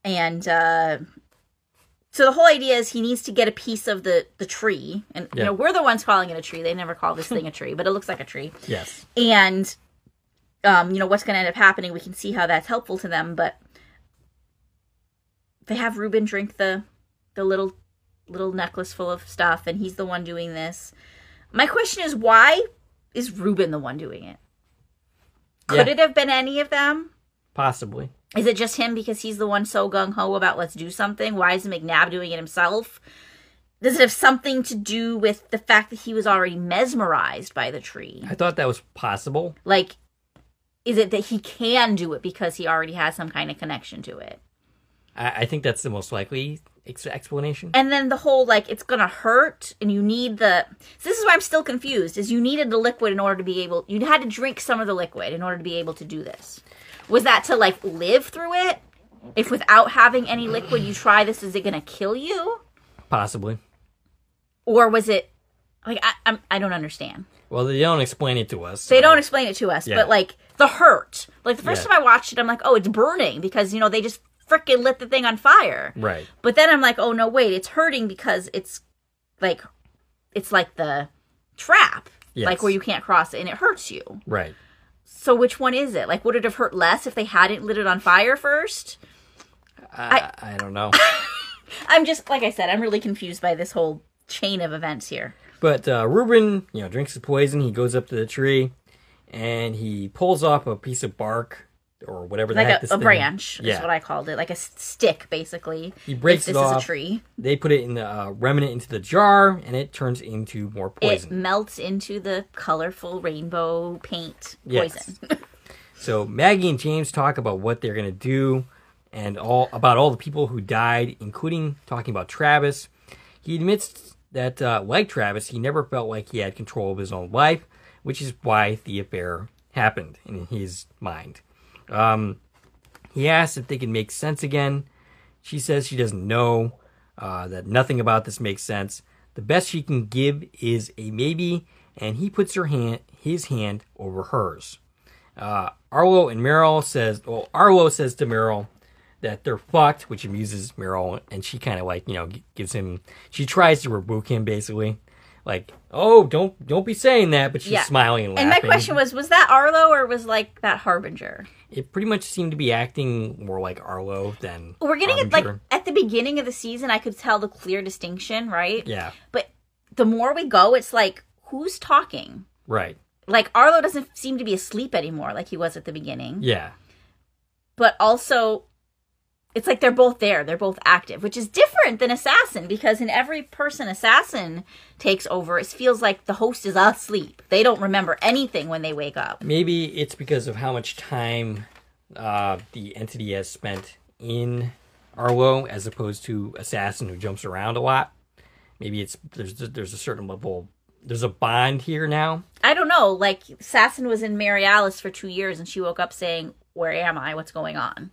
Speaker 2: And so the whole idea is he needs to get a piece of the tree. And, we're the ones calling it a tree. They never call this thing a tree, but it looks like a tree.
Speaker 1: Yes.
Speaker 2: And, what's going to end up happening, we can see how that's helpful to them. But they have Ruben drink the little necklace full of stuff, and he's the one doing this. My question is, why is Ruben the one doing it? Could it have been any of them?
Speaker 1: Possibly.
Speaker 2: Is it just him because he's the one so gung-ho about let's do something? Why isn't McNabb doing it himself? Does it have something to do with the fact that he was already mesmerized by the tree?
Speaker 1: I thought that was possible.
Speaker 2: Like, is it that he can do it because he already has some kind of connection to it?
Speaker 1: I think that's the most likely explanation.
Speaker 2: And then the whole, like, it's going to hurt, and you need the... So this is why I'm still confused, is you needed the liquid in order to be able... You had to drink some of the liquid in order to be able to do this. Was that to, like, live through it? If without having any liquid you try this, is it going to kill you?
Speaker 1: Possibly.
Speaker 2: Or was it... Like, I don't understand.
Speaker 1: Well, they don't explain it to us.
Speaker 2: So. They don't explain it to us, but, like, the hurt. Like, the first time I watched it, I'm like, oh, it's burning, because, they just frickin' lit the thing on fire.
Speaker 1: Right.
Speaker 2: But then I'm like, oh, no, wait, it's hurting because it's like the trap. Yes. Like, where you can't cross it, and it hurts you.
Speaker 1: Right.
Speaker 2: So which one is it? Like, would it have hurt less if they hadn't lit it on fire first?
Speaker 1: I don't know.
Speaker 2: I'm just, like I said, I'm really confused by this whole chain of events here.
Speaker 1: But Ruben, drinks the poison. He goes up to the tree, and he pulls off a piece of bark, or whatever the heck this thing.
Speaker 2: Like a branch is what I called it. Like a stick, basically.
Speaker 1: He breaks it off.
Speaker 2: This is a tree.
Speaker 1: They put it in the remnant into the jar, and it turns into more poison.
Speaker 2: It melts into the colorful rainbow paint poison. Yes.
Speaker 1: So Maggie and James talk about what they're going to do, and about all the people who died, including talking about Travis. He admits that, like Travis, he never felt like he had control of his own life, which is why the affair happened in his mind. He asks if they can make sense again. She says she doesn't know, that nothing about this makes sense. The best she can give is a maybe, and he puts his hand over hers. Arlo says to Meryl that they're fucked, which amuses Meryl, and she kind of gives him, she tries to rebuke him basically. Like, oh, don't be saying that, but she's smiling and laughing.
Speaker 2: And my question was that Arlo or was like that Harbinger?
Speaker 1: It pretty much seemed to be acting more like Arlo than
Speaker 2: We're getting
Speaker 1: Harbinger.
Speaker 2: it, like, at the beginning of the season, I could tell the clear distinction, right?
Speaker 1: Yeah.
Speaker 2: But the more we go, it's like, who's talking?
Speaker 1: Right.
Speaker 2: Like, Arlo doesn't seem to be asleep anymore like he was at the beginning.
Speaker 1: Yeah.
Speaker 2: But also, it's like they're both there. They're both active, which is different than Assassin, because in every person Assassin takes over, it feels like the host is asleep. They don't remember anything when they wake up.
Speaker 1: Maybe it's because of how much time the entity has spent in Arlo as opposed to Assassin, who jumps around a lot. Maybe there's a certain level, there's a bond here now.
Speaker 2: I don't know. Like, Assassin was in Mary Alice for 2 years, and she woke up saying, "Where am I? What's going on?"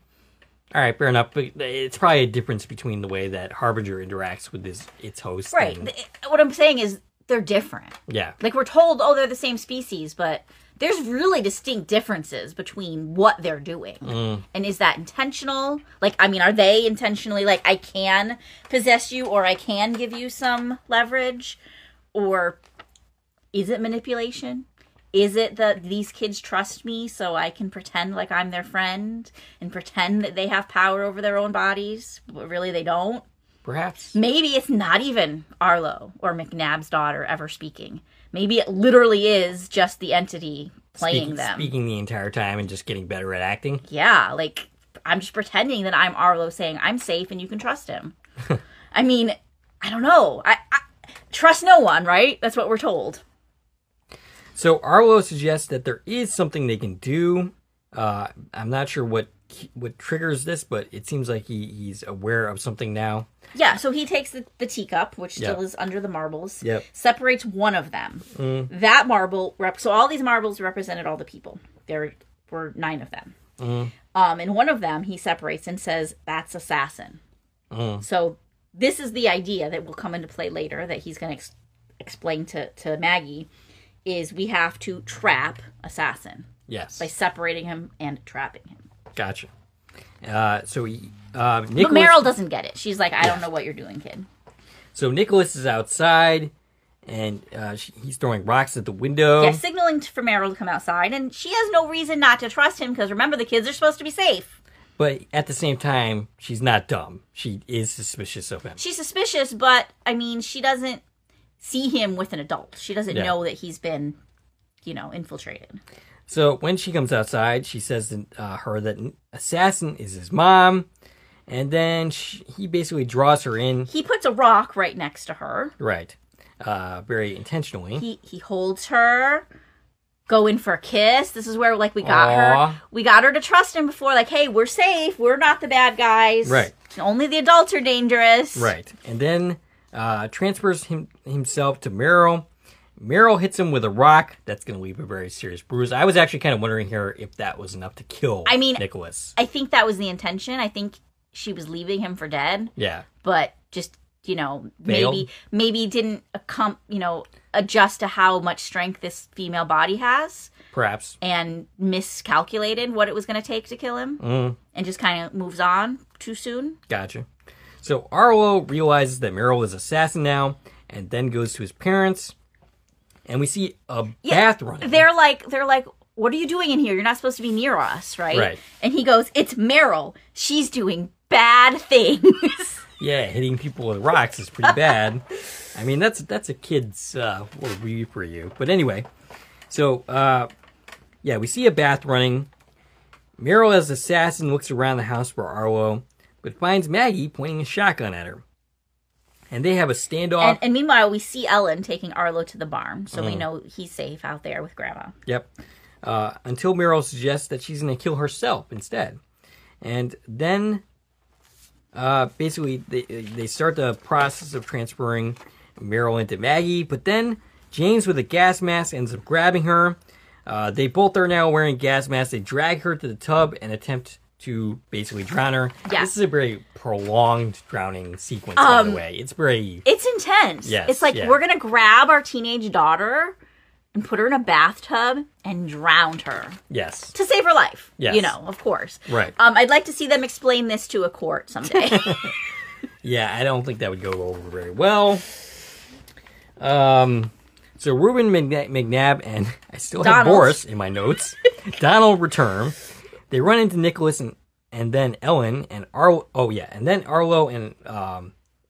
Speaker 1: All right, fair enough. But it's probably a difference between the way that Harbinger interacts with its host.
Speaker 2: Right. What I'm saying is they're different.
Speaker 1: Yeah.
Speaker 2: Like, we're told, oh, they're the same species, but there's really distinct differences between what they're doing. And is that intentional? Like, I mean, are they intentionally like, I can possess you or I can give you some leverage? Or is it manipulation? Is it that these kids trust me so I can pretend like I'm their friend and pretend that they have power over their own bodies, but really they don't?
Speaker 1: Perhaps.
Speaker 2: Maybe it's not even Arlo or McNabb's daughter ever speaking. Maybe it literally is just the entity playing them.
Speaker 1: Speaking the entire time and just getting better at acting.
Speaker 2: Yeah, like, I'm just pretending that I'm Arlo saying I'm safe and you can trust him. I mean, I don't know. I trust no one, right? That's what we're told.
Speaker 1: So Arlo suggests that there is something they can do. I'm not sure what triggers this, but it seems like he's aware of something now.
Speaker 2: Yeah, so he takes the teacup, which still is under the marbles,
Speaker 1: Yep.
Speaker 2: separates one of them. That marble, so all these marbles represented all the people. There were 9 of them. And one of them he separates and says, that's Assassin. So this is the idea that will come into play later that he's going to explain to Maggie, is we have to trap Assassin.
Speaker 1: Yes.
Speaker 2: By separating him and trapping him.
Speaker 1: Gotcha. So Nicholas...
Speaker 2: But Meryl doesn't get it. She's like, I don't know what you're doing, kid.
Speaker 1: So Nicholas is outside, and he's throwing rocks at the window.
Speaker 2: Yeah, signaling for Meryl to come outside, and she has no reason not to trust him, because remember, the kids are supposed to be safe.
Speaker 1: But at the same time, she's not dumb. She is suspicious of him.
Speaker 2: She's suspicious, but, I mean, she doesn't see him with an adult. She doesn't know that he's been, infiltrated.
Speaker 1: So when she comes outside, she says to her that Assassin is his mom, and then he basically draws her in. He
Speaker 2: puts a rock right next to her.
Speaker 1: Right. Very intentionally.
Speaker 2: He holds her, go in for a kiss. This is where, we got her. We got her to trust him before, hey, we're safe. We're not the bad guys.
Speaker 1: Right.
Speaker 2: Only the adults are dangerous.
Speaker 1: Right. And then transfers himself to Meryl. Meryl hits him with a rock. That's going to leave a very serious bruise. I was actually kind of wondering here if that was enough to kill Nicholas.
Speaker 2: I think that was the intention. I think she was leaving him for dead.
Speaker 1: Yeah.
Speaker 2: But just, maybe didn't, adjust to how much strength this female body has.
Speaker 1: Perhaps. And
Speaker 2: miscalculated what it was going to take to kill him. And just kind of moves on too soon.
Speaker 1: Gotcha. So Arlo realizes that Meryl is Assassin now, and then goes to his parents. And we see a bath running.
Speaker 2: They're like, what are you doing in here? You're not supposed to be near us, right?
Speaker 1: Right.
Speaker 2: And he goes, it's Meryl. She's doing bad things.
Speaker 1: Yeah, hitting people with rocks is pretty bad. I mean, that's a kid's review for you. But anyway, so, we see a bath running. Meryl, as Assassin, looks around the house for Arlo, but finds Maggie pointing a shotgun at her. And they have a standoff.
Speaker 2: And meanwhile, we see Ellen taking Arlo to the barn, so we know he's safe out there with Grandma.
Speaker 1: Yep. Until Meryl suggests that she's going to kill herself instead. And then, basically, they start the process of transferring Meryl into Maggie, but then James, with a gas mask, ends up grabbing her. They both are now wearing gas masks. They drag her to the tub and attempt to basically drown her. Yeah. This is a very prolonged drowning sequence, by the way. It's intense.
Speaker 2: Yes. It's like, we're going to grab our teenage daughter and put her in a bathtub and drowned her.
Speaker 1: Yes.
Speaker 2: To save her life.
Speaker 1: Yes.
Speaker 2: You know, of course.
Speaker 1: Right.
Speaker 2: I'd like to see them explain this to a court someday.
Speaker 1: Yeah, I don't think that would go over very well. So Reuben, McNabb, and I still have
Speaker 2: Donald.
Speaker 1: Boris in my notes. Donald return. They run into Nicholas and then Ellen and Arlo. Oh yeah, and then Arlo and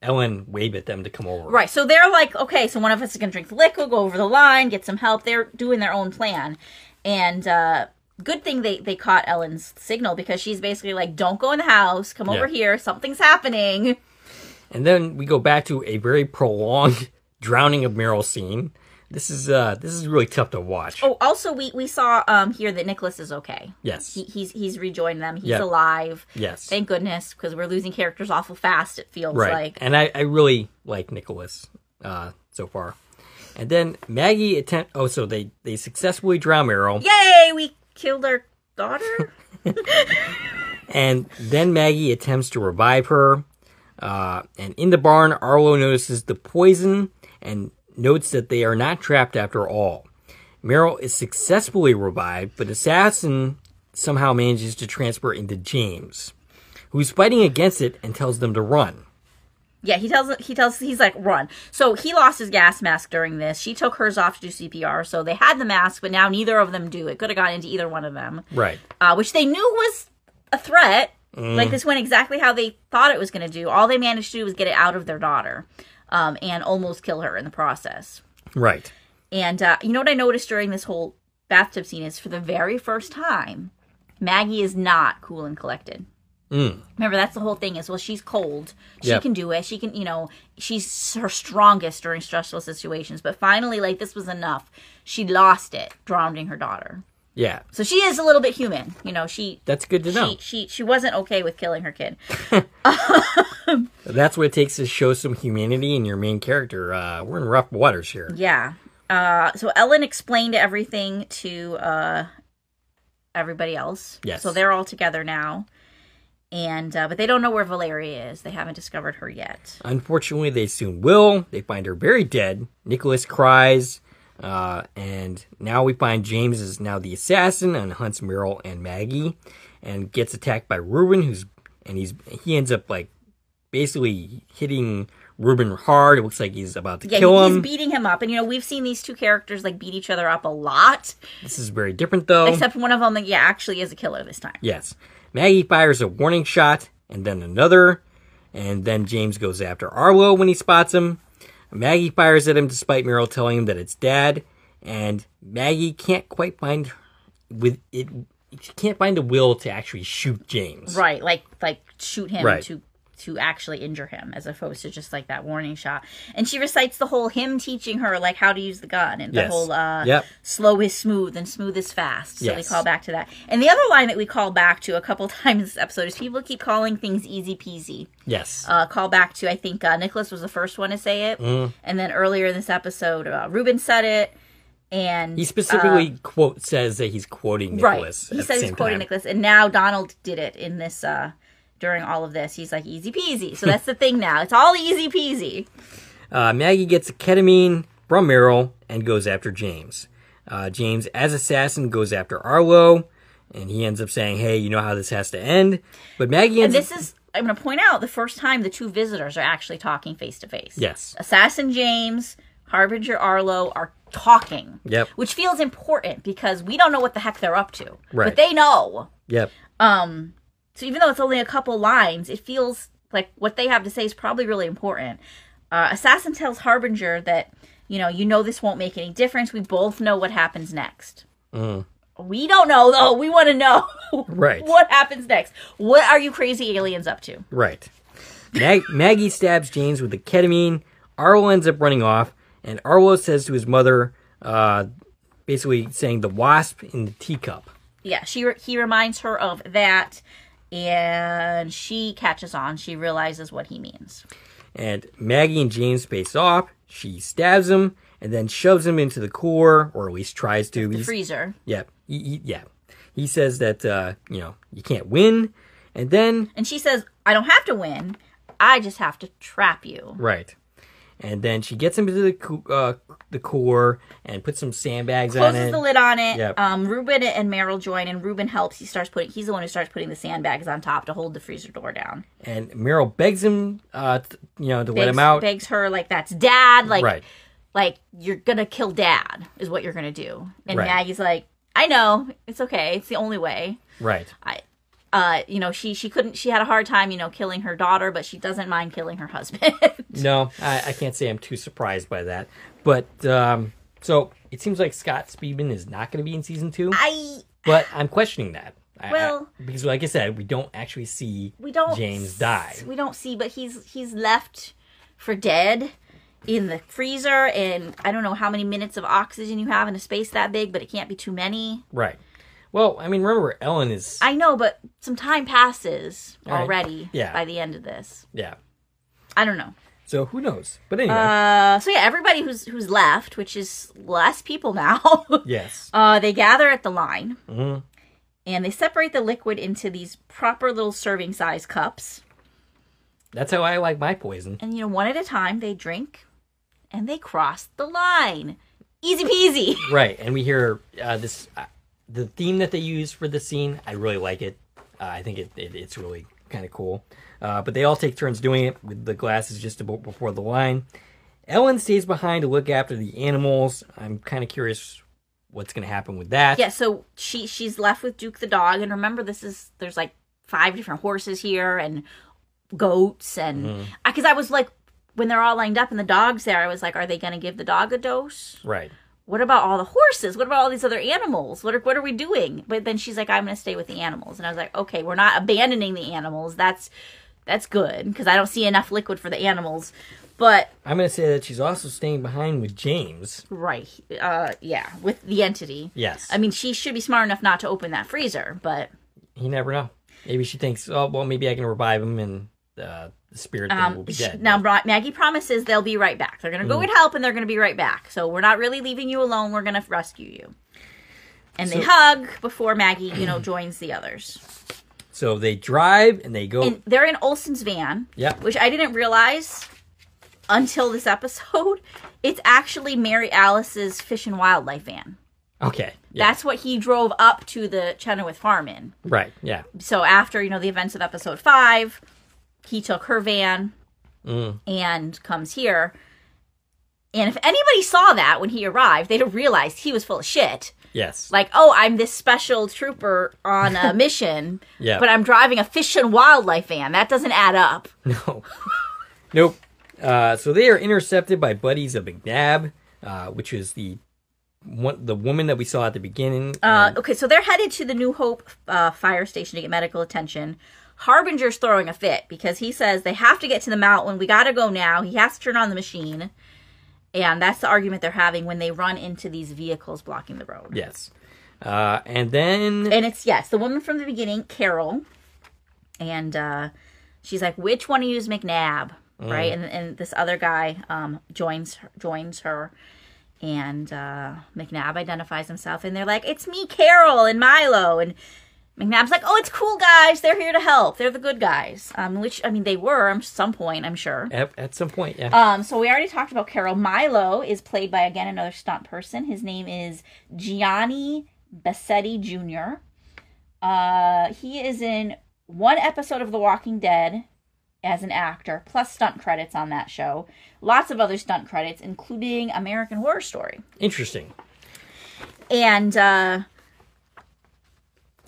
Speaker 1: Ellen wave at them to come over.
Speaker 2: Right. So they're like, okay, so one of us is gonna drink the liquid, go over the line, get some help. They're doing their own plan, and good thing they caught Ellen's signal, because she's basically like, don't go in the house, come over here, something's happening.
Speaker 1: And then we go back to a very prolonged drowning of Meryl scene. This is really tough to watch.
Speaker 2: Oh, also we saw here that Nicholas is okay.
Speaker 1: Yes.
Speaker 2: He's rejoined them. He's alive.
Speaker 1: Yes.
Speaker 2: Thank goodness, because we're losing characters awful fast, it feels
Speaker 1: right.
Speaker 2: like.
Speaker 1: And I really like Nicholas so far. And then Maggie so they successfully drown Meryl.
Speaker 2: Yay, we killed our daughter.
Speaker 1: And then Maggie attempts to revive her. And in the barn, Arlo notices the poison and notes that they are not trapped after all. Meryl is successfully revived, but Assassin somehow manages to transfer into James, who's fighting against it and tells them to run.
Speaker 2: Yeah, he's like, run. So he lost his gas mask during this. She took hers off to do CPR. So they had the mask, but now neither of them do. It could have gone into either one of them.
Speaker 1: Right.
Speaker 2: Which they knew was a threat. Like, this went exactly how they thought it was going to do. All they managed to do was get it out of their daughter, and almost kill her in the process.
Speaker 1: Right.
Speaker 2: And you know what I noticed during this whole bathtub scene is, for the very first time, Maggie is not cool and collected. Remember, that's the whole thing is, well, she's cold. She can do it. She can, she's her strongest during stressful situations. But finally, like, this was enough. She lost it, drowning her daughter.
Speaker 1: Yeah.
Speaker 2: So she is a little bit human.
Speaker 1: That's good to know.
Speaker 2: She wasn't okay with killing her kid.
Speaker 1: That's what it takes to show some humanity in your main character. We're in rough waters here.
Speaker 2: Yeah. So Ellen explained everything to everybody else.
Speaker 1: Yes.
Speaker 2: So they're all together now. And but they don't know where Valeria is. They haven't discovered her yet.
Speaker 1: Unfortunately, they soon will. They find her very dead. Nicholas cries. And now we find James is now the assassin and hunts Meryl and Maggie, and gets attacked by Reuben, he ends up like basically hitting Reuben hard. It looks like he's about to kill him.
Speaker 2: He's beating him up, and we've seen these two characters like beat each other up a lot.
Speaker 1: This is very different though.
Speaker 2: Except one of them, actually is a killer this time.
Speaker 1: Yes. Maggie fires a warning shot, and then another, and then James goes after Arlo when he spots him. Maggie fires at him despite Meryl telling him that it's Dad, and Maggie can't quite find she can't find the will to actually shoot James.
Speaker 2: Right, like shoot him
Speaker 1: right.
Speaker 2: to actually injure him, as opposed to just like that warning shot. And she recites the whole him teaching her like how to use the gun, and the whole slow is smooth and smooth is fast. So we call back to that. And the other line that we call back to a couple times this episode is people keep calling things easy peasy.
Speaker 1: Yes.
Speaker 2: Call back to, I think Nicholas was the first one to say it, and then earlier in this episode, Reuben said it. And
Speaker 1: he specifically says that he's quoting Nicholas.
Speaker 2: Right. He says he's quoting Nicholas, and now Donald did it in this during all of this. He's like, easy peasy. So that's the thing now. It's all easy peasy.
Speaker 1: Maggie gets ketamine from Meryl and goes after James. James, as assassin, goes after Arlo, and he ends up saying, hey, you know how this has to end. But Maggie ends
Speaker 2: I'm going to point out, the first time the two visitors are actually talking face to face.
Speaker 1: Yes.
Speaker 2: Assassin James, Harbinger Arlo are talking.
Speaker 1: Yep.
Speaker 2: Which feels important because we don't know what the heck they're up to.
Speaker 1: Right.
Speaker 2: But they know.
Speaker 1: Yep.
Speaker 2: So even though it's only a couple lines, it feels like what they have to say is probably really important. Assassin tells Harbinger that, this won't make any difference. We both know what happens next. We don't know, though. We want to know what happens next. What are you crazy aliens up to?
Speaker 1: Right. Maggie stabs James with the ketamine. Arlo ends up running off, and Arlo says to his mother, basically saying the wasp in the teacup.
Speaker 2: Yeah, he reminds her of that, and she catches on. She realizes what he means.
Speaker 1: And Maggie and James face off. She stabs him and then shoves him into the cooler, or at least tries to.
Speaker 2: The freezer.
Speaker 1: Yeah. He says that, you can't win. And then...
Speaker 2: And she says, I don't have to win. I just have to trap you.
Speaker 1: Right. And then she gets him to the cooler and puts some sandbags on it.
Speaker 2: Closes the lid on it.
Speaker 1: Yep.
Speaker 2: Ruben and Meryl join, and Ruben helps. He's the one who starts putting the sandbags on top to hold the freezer door down.
Speaker 1: And Meryl begs him, to let him out.
Speaker 2: Begs her, like, that's Dad. Like,
Speaker 1: right.
Speaker 2: Like, you're going to kill Dad is what you're going to do. And
Speaker 1: Right.
Speaker 2: Maggie's like, I know. It's okay. It's the only way.
Speaker 1: Right.
Speaker 2: She had a hard time, killing her daughter, but she doesn't mind killing her husband.
Speaker 1: No, I can't say I'm too surprised by that. But, so it seems like Scott Speedman is not going to be in season 2. But I'm questioning that. Because like I said, we don't actually see James die.
Speaker 2: We don't see, but he's left for dead in the freezer, and I don't know how many minutes of oxygen you have in a space that big, but it can't be too many.
Speaker 1: Right. Well, I mean, remember, Ellen is...
Speaker 2: I know, but some time passes already
Speaker 1: Yeah.
Speaker 2: by the end of this.
Speaker 1: Yeah.
Speaker 2: I don't know.
Speaker 1: So, who knows? But anyway.
Speaker 2: Everybody who's left, which is less people now.
Speaker 1: Yes.
Speaker 2: They gather at the line.
Speaker 1: Mm-hmm.
Speaker 2: And they separate the liquid into these proper little serving size cups.
Speaker 1: That's how I like my poison.
Speaker 2: And, one at a time, they drink. And they cross the line. Easy peasy.
Speaker 1: Right. And we hear this... the theme that they use for the scene, I really like it. I think it's really kind of cool. But they all take turns doing it with the glasses just before the line. Ellen stays behind to look after the animals. I'm kind of curious what's going to happen with that.
Speaker 2: Yeah, so she's left with Duke the dog. And remember, there's like 5 different horses here and goats. And because I was like, when they're all lined up and the dog's there, I was like, are they going to give the dog a dose?
Speaker 1: Right.
Speaker 2: What about all the horses? What about all these other animals? What are we doing? But then she's like, I'm going to stay with the animals. And I was like, okay, we're not abandoning the animals. That's good, because I don't see enough liquid for the animals. But
Speaker 1: I'm going to say that she's also staying behind with James.
Speaker 2: Right. Yeah, with the entity.
Speaker 1: Yes.
Speaker 2: I mean, she should be smart enough not to open that freezer, but...
Speaker 1: You never know. Maybe she thinks, oh, well, maybe I can revive him and the spirit thing will be dead.
Speaker 2: Now, Maggie promises they'll be right back. They're going to go get help, and they're going to be right back. So we're not really leaving you alone. We're going to rescue you. And they hug before Maggie, joins the others.
Speaker 1: So they drive, and they go...
Speaker 2: And they're in Olsen's van,
Speaker 1: yeah.
Speaker 2: Which I didn't realize until this episode. It's actually Mary Alice's Fish and Wildlife van.
Speaker 1: Okay. Yeah.
Speaker 2: That's what he drove up to the Chenoweth farm in.
Speaker 1: Right, yeah.
Speaker 2: So after, the events of episode 5... he took her van and comes here. And if anybody saw that when he arrived, they'd have realized he was full of shit.
Speaker 1: Yes.
Speaker 2: Like, oh, I'm this special trooper on a mission,
Speaker 1: yeah.
Speaker 2: But I'm driving a fish and wildlife van. That doesn't add up.
Speaker 1: No. Nope. So they are intercepted by buddies of McNabb, which is the woman that we saw at the beginning.
Speaker 2: Okay, so they're headed to the New Hope fire station to get medical attention. Harbinger's throwing a fit because he says they have to get to the mountain. We got to go now. He has to turn on the machine. And that's the argument they're having when they run into these vehicles blocking the road.
Speaker 1: Yes. And then...
Speaker 2: And it's, the woman from the beginning, Carol. And she's like, which one of you is McNabb? Right? And this other guy joins her. And McNabb identifies himself. And they're like, it's me, Carol, and Milo. And McNabb's like, oh, it's cool, guys. They're here to help. They're the good guys. Which, I mean, they were at some point, I'm sure.
Speaker 1: At some point, yeah.
Speaker 2: So we already talked about Carol. Milo is played by, again, another stunt person. His name is Gianni Bassetti Jr. He is in one episode of The Walking Dead as an actor, plus stunt credits on that show. Lots of other stunt credits, including American Horror Story.
Speaker 1: Interesting.
Speaker 2: And,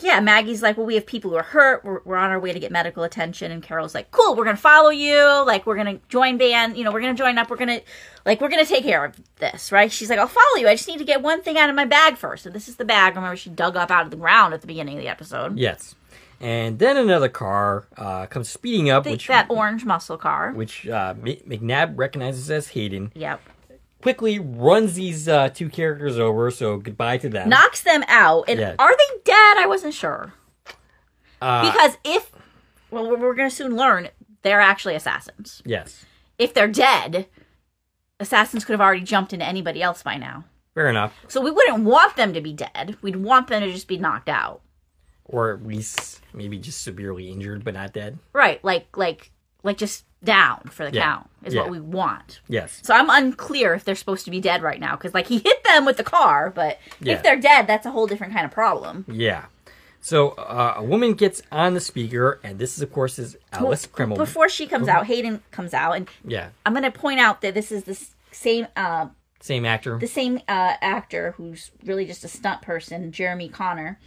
Speaker 2: Maggie's like, well, we have people who are hurt. We're on our way to get medical attention. And Carol's like, cool, we're going to follow you. Like, we're going to join band. We're going to join up. We're going to take care of this, right? She's like, I'll follow you. I just need to get one thing out of my bag first. So this is the bag. Remember, she dug up out of the ground at the beginning of the episode.
Speaker 1: Yes. And then another car comes speeding up.
Speaker 2: That orange muscle car.
Speaker 1: Which McNabb recognizes as Hayden.
Speaker 2: Yep.
Speaker 1: Quickly runs these two characters over, so goodbye to them.
Speaker 2: Knocks them out. And are they dead? I wasn't sure. Because we're going to soon learn, they're actually assassins.
Speaker 1: Yes.
Speaker 2: If they're dead, assassins could have already jumped into anybody else by now.
Speaker 1: Fair enough.
Speaker 2: So we wouldn't want them to be dead. We'd want them to just be knocked out.
Speaker 1: Or at least maybe just severely injured, but not dead.
Speaker 2: Right. Like just down for the
Speaker 1: Yeah.
Speaker 2: count is
Speaker 1: Yeah.
Speaker 2: what we want.
Speaker 1: Yes.
Speaker 2: So I'm unclear if they're supposed to be dead right now because, like, he hit them with the car, but
Speaker 1: Yeah.
Speaker 2: if they're dead, that's a whole different kind of problem.
Speaker 1: Yeah. So a woman gets on the speaker, and this is, of course, is Alice Kreml.
Speaker 2: Before she comes out, Hayden comes out, and
Speaker 1: Yeah.
Speaker 2: I'm going to point out that this is the same
Speaker 1: Same actor.
Speaker 2: actor who's really just a stunt person, Jeremy Connor.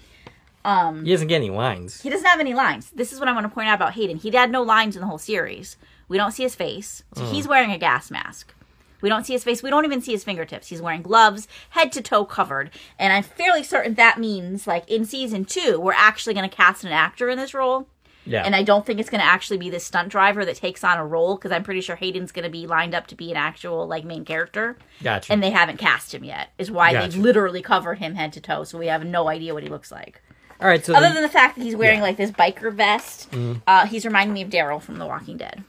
Speaker 1: He doesn't get any lines.
Speaker 2: He doesn't have any lines. This is what I want to point out about Hayden. He had no lines in the whole series. We don't see his face. So he's wearing a gas mask. We don't see his face. We don't even see his fingertips. He's wearing gloves, head to toe covered. And I'm fairly certain that means, like, in season 2, we're actually going to cast an actor in this role.
Speaker 1: Yeah.
Speaker 2: And I don't think it's going to actually be this stunt driver that takes on a role, because I'm pretty sure Hayden's going to be lined up to be an actual, like, main character.
Speaker 1: Gotcha.
Speaker 2: And they haven't cast him yet, is why
Speaker 1: Gotcha.
Speaker 2: they've literally covered him head to toe, so we have no idea what he looks like.
Speaker 1: All right. So
Speaker 2: Other than the fact that he's wearing,
Speaker 1: Yeah.
Speaker 2: like, this biker vest, he's reminding me of Daryl from The Walking Dead.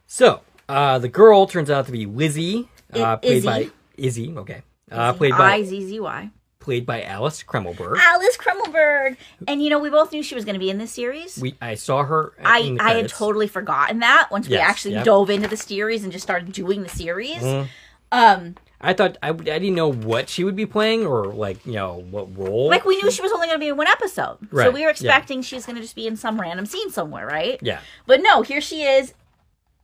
Speaker 1: So the girl turns out to be Lizzie, played
Speaker 2: Izzy.
Speaker 1: by Izzy. Okay.
Speaker 2: I-Z-Z-Y.
Speaker 1: Played by Alice Kremlberg.
Speaker 2: Alice Kremlberg. And, you know, we both knew she was going to be in this series.
Speaker 1: I saw her. In the
Speaker 2: I had
Speaker 1: credits.
Speaker 2: totally forgotten that once we
Speaker 1: Yes,
Speaker 2: actually
Speaker 1: yep.
Speaker 2: dove into the series and just started doing the series.
Speaker 1: I thought I didn't know what she would be playing or like what role.
Speaker 2: Like, we knew she was only going to be in one episode. So
Speaker 1: Right,
Speaker 2: we were expecting she's going to just be in some random scene somewhere, right?
Speaker 1: Yeah.
Speaker 2: But no, here she is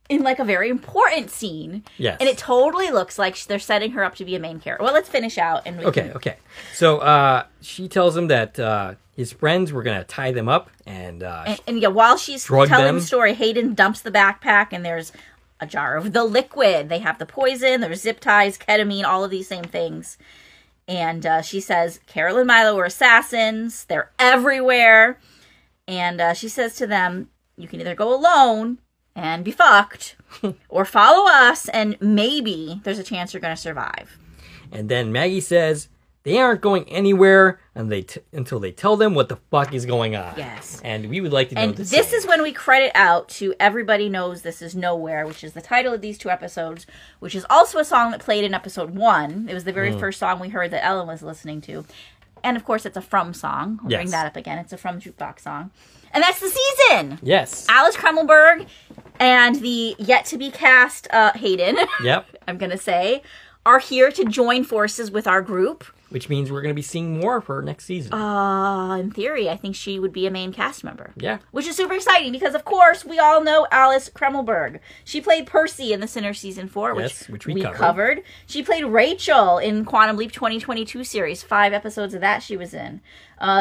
Speaker 2: in, like, a very important scene.
Speaker 1: Yes.
Speaker 2: And it totally looks like they're setting her up to be a main character. Well, let's finish out. And we
Speaker 1: Okay.
Speaker 2: can...
Speaker 1: Okay. So she tells him that his friends were gonna tie them up and
Speaker 2: And yeah, while she's
Speaker 1: drug
Speaker 2: telling
Speaker 1: them.
Speaker 2: the story, Hayden dumps the backpack, and there's a jar of the liquid. They have the poison, there's zip ties, ketamine, all of these same things. And she says, Carol and Milo are assassins. They're everywhere. And she says to them, you can either go alone and be fucked, or follow us, and maybe there's a chance you're going to survive.
Speaker 1: and then Maggie says they aren't going anywhere until they tell them what the fuck is going on.
Speaker 2: Yes.
Speaker 1: And we would like to know
Speaker 2: And
Speaker 1: the
Speaker 2: this
Speaker 1: same.
Speaker 2: is when we credit out to Everybody Knows This Is Nowhere, which is the title of these 2 episodes, which is also a song that played in episode 1. It was the very first song we heard that Ellen was listening to. And, of course, it's a From song. I'll bring
Speaker 1: Yes.
Speaker 2: that up again. It's a From Jukebox song. And that's the season!
Speaker 1: Yes.
Speaker 2: Alice Kremlberg and the yet-to-be-cast Hayden,
Speaker 1: Yep.
Speaker 2: I'm going to say, are here to join forces with our group.
Speaker 1: Which means we're gonna be seeing more of her next season.
Speaker 2: In theory, I think she would be a main cast member.
Speaker 1: Yeah.
Speaker 2: Which is super exciting because, of course, we all know Alice Kremlberg. She played Percy in The Sinner Season 4,
Speaker 1: Which we
Speaker 2: covered. She played Rachel in Quantum Leap 2022 series. 5 episodes of that she was in.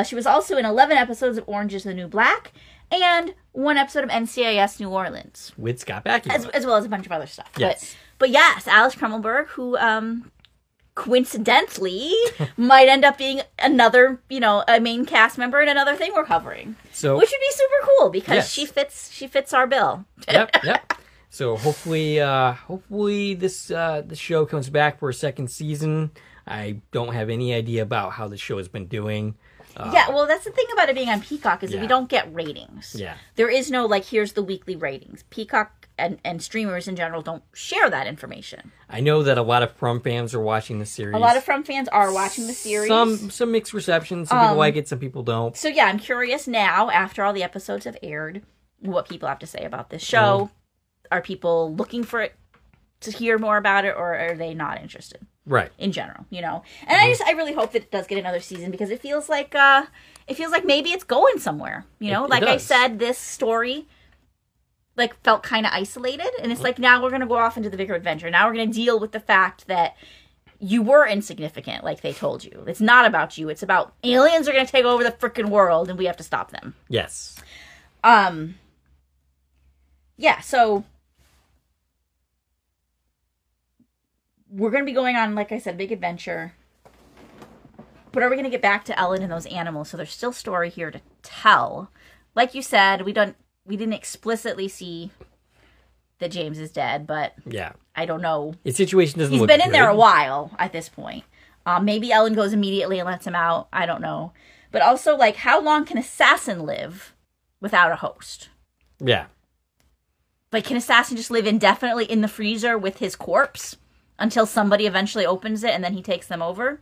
Speaker 2: She was also in 11 episodes of Orange is the New Black and 1 episode of NCIS New Orleans.
Speaker 1: With Scott Bakula.
Speaker 2: As well as a bunch of other stuff.
Speaker 1: Yes.
Speaker 2: But yes, Alice Kremlberg, who... coincidentally might end up being another, a main cast member in another thing we're covering.
Speaker 1: So
Speaker 2: Which would be super cool because
Speaker 1: Yes.
Speaker 2: she fits our bill.
Speaker 1: Yep. So hopefully this show comes back for a second season. I don't have any idea about how the show has been doing.
Speaker 2: Yeah, well, that's the thing about it being on Peacock is that we
Speaker 1: Yeah.
Speaker 2: don't get ratings.
Speaker 1: Yeah.
Speaker 2: There is no, here's the weekly ratings. Peacock and streamers in general don't share that information.
Speaker 1: I know that a lot of From fans are watching the series.
Speaker 2: A lot of From fans are watching the series.
Speaker 1: Some mixed receptions. Some people like it, some people don't.
Speaker 2: So yeah, I'm curious now, after all the episodes have aired, what people have to say about this show. Are people looking for it to hear more about it, or are they not interested?
Speaker 1: Right.
Speaker 2: In general, And I really hope that it does get another season because it feels like maybe it's going somewhere. Like I
Speaker 1: does.
Speaker 2: said, this story felt kind of isolated, and it's like now we're gonna go off into the bigger adventure. Now we're gonna deal with the fact that you were insignificant, like they told you. It's not about you. It's about aliens are gonna take over the freaking world, and we have to stop them.
Speaker 1: Yes.
Speaker 2: Yeah. So we're going to be going on, like I said, big adventure. But are we going to get back to Ellen and those animals? So there's still story here to tell. Like you said, we didn't explicitly see that James is dead, but
Speaker 1: Yeah.
Speaker 2: I don't know.
Speaker 1: His situation doesn't
Speaker 2: He's
Speaker 1: look
Speaker 2: been in there
Speaker 1: good.
Speaker 2: a while at this point. Maybe Ellen goes immediately and lets him out. I don't know. But also, how long can Assassin live without a host?
Speaker 1: Yeah.
Speaker 2: Can Assassin just live indefinitely in the freezer with his corpse until somebody eventually opens it and then he takes them over?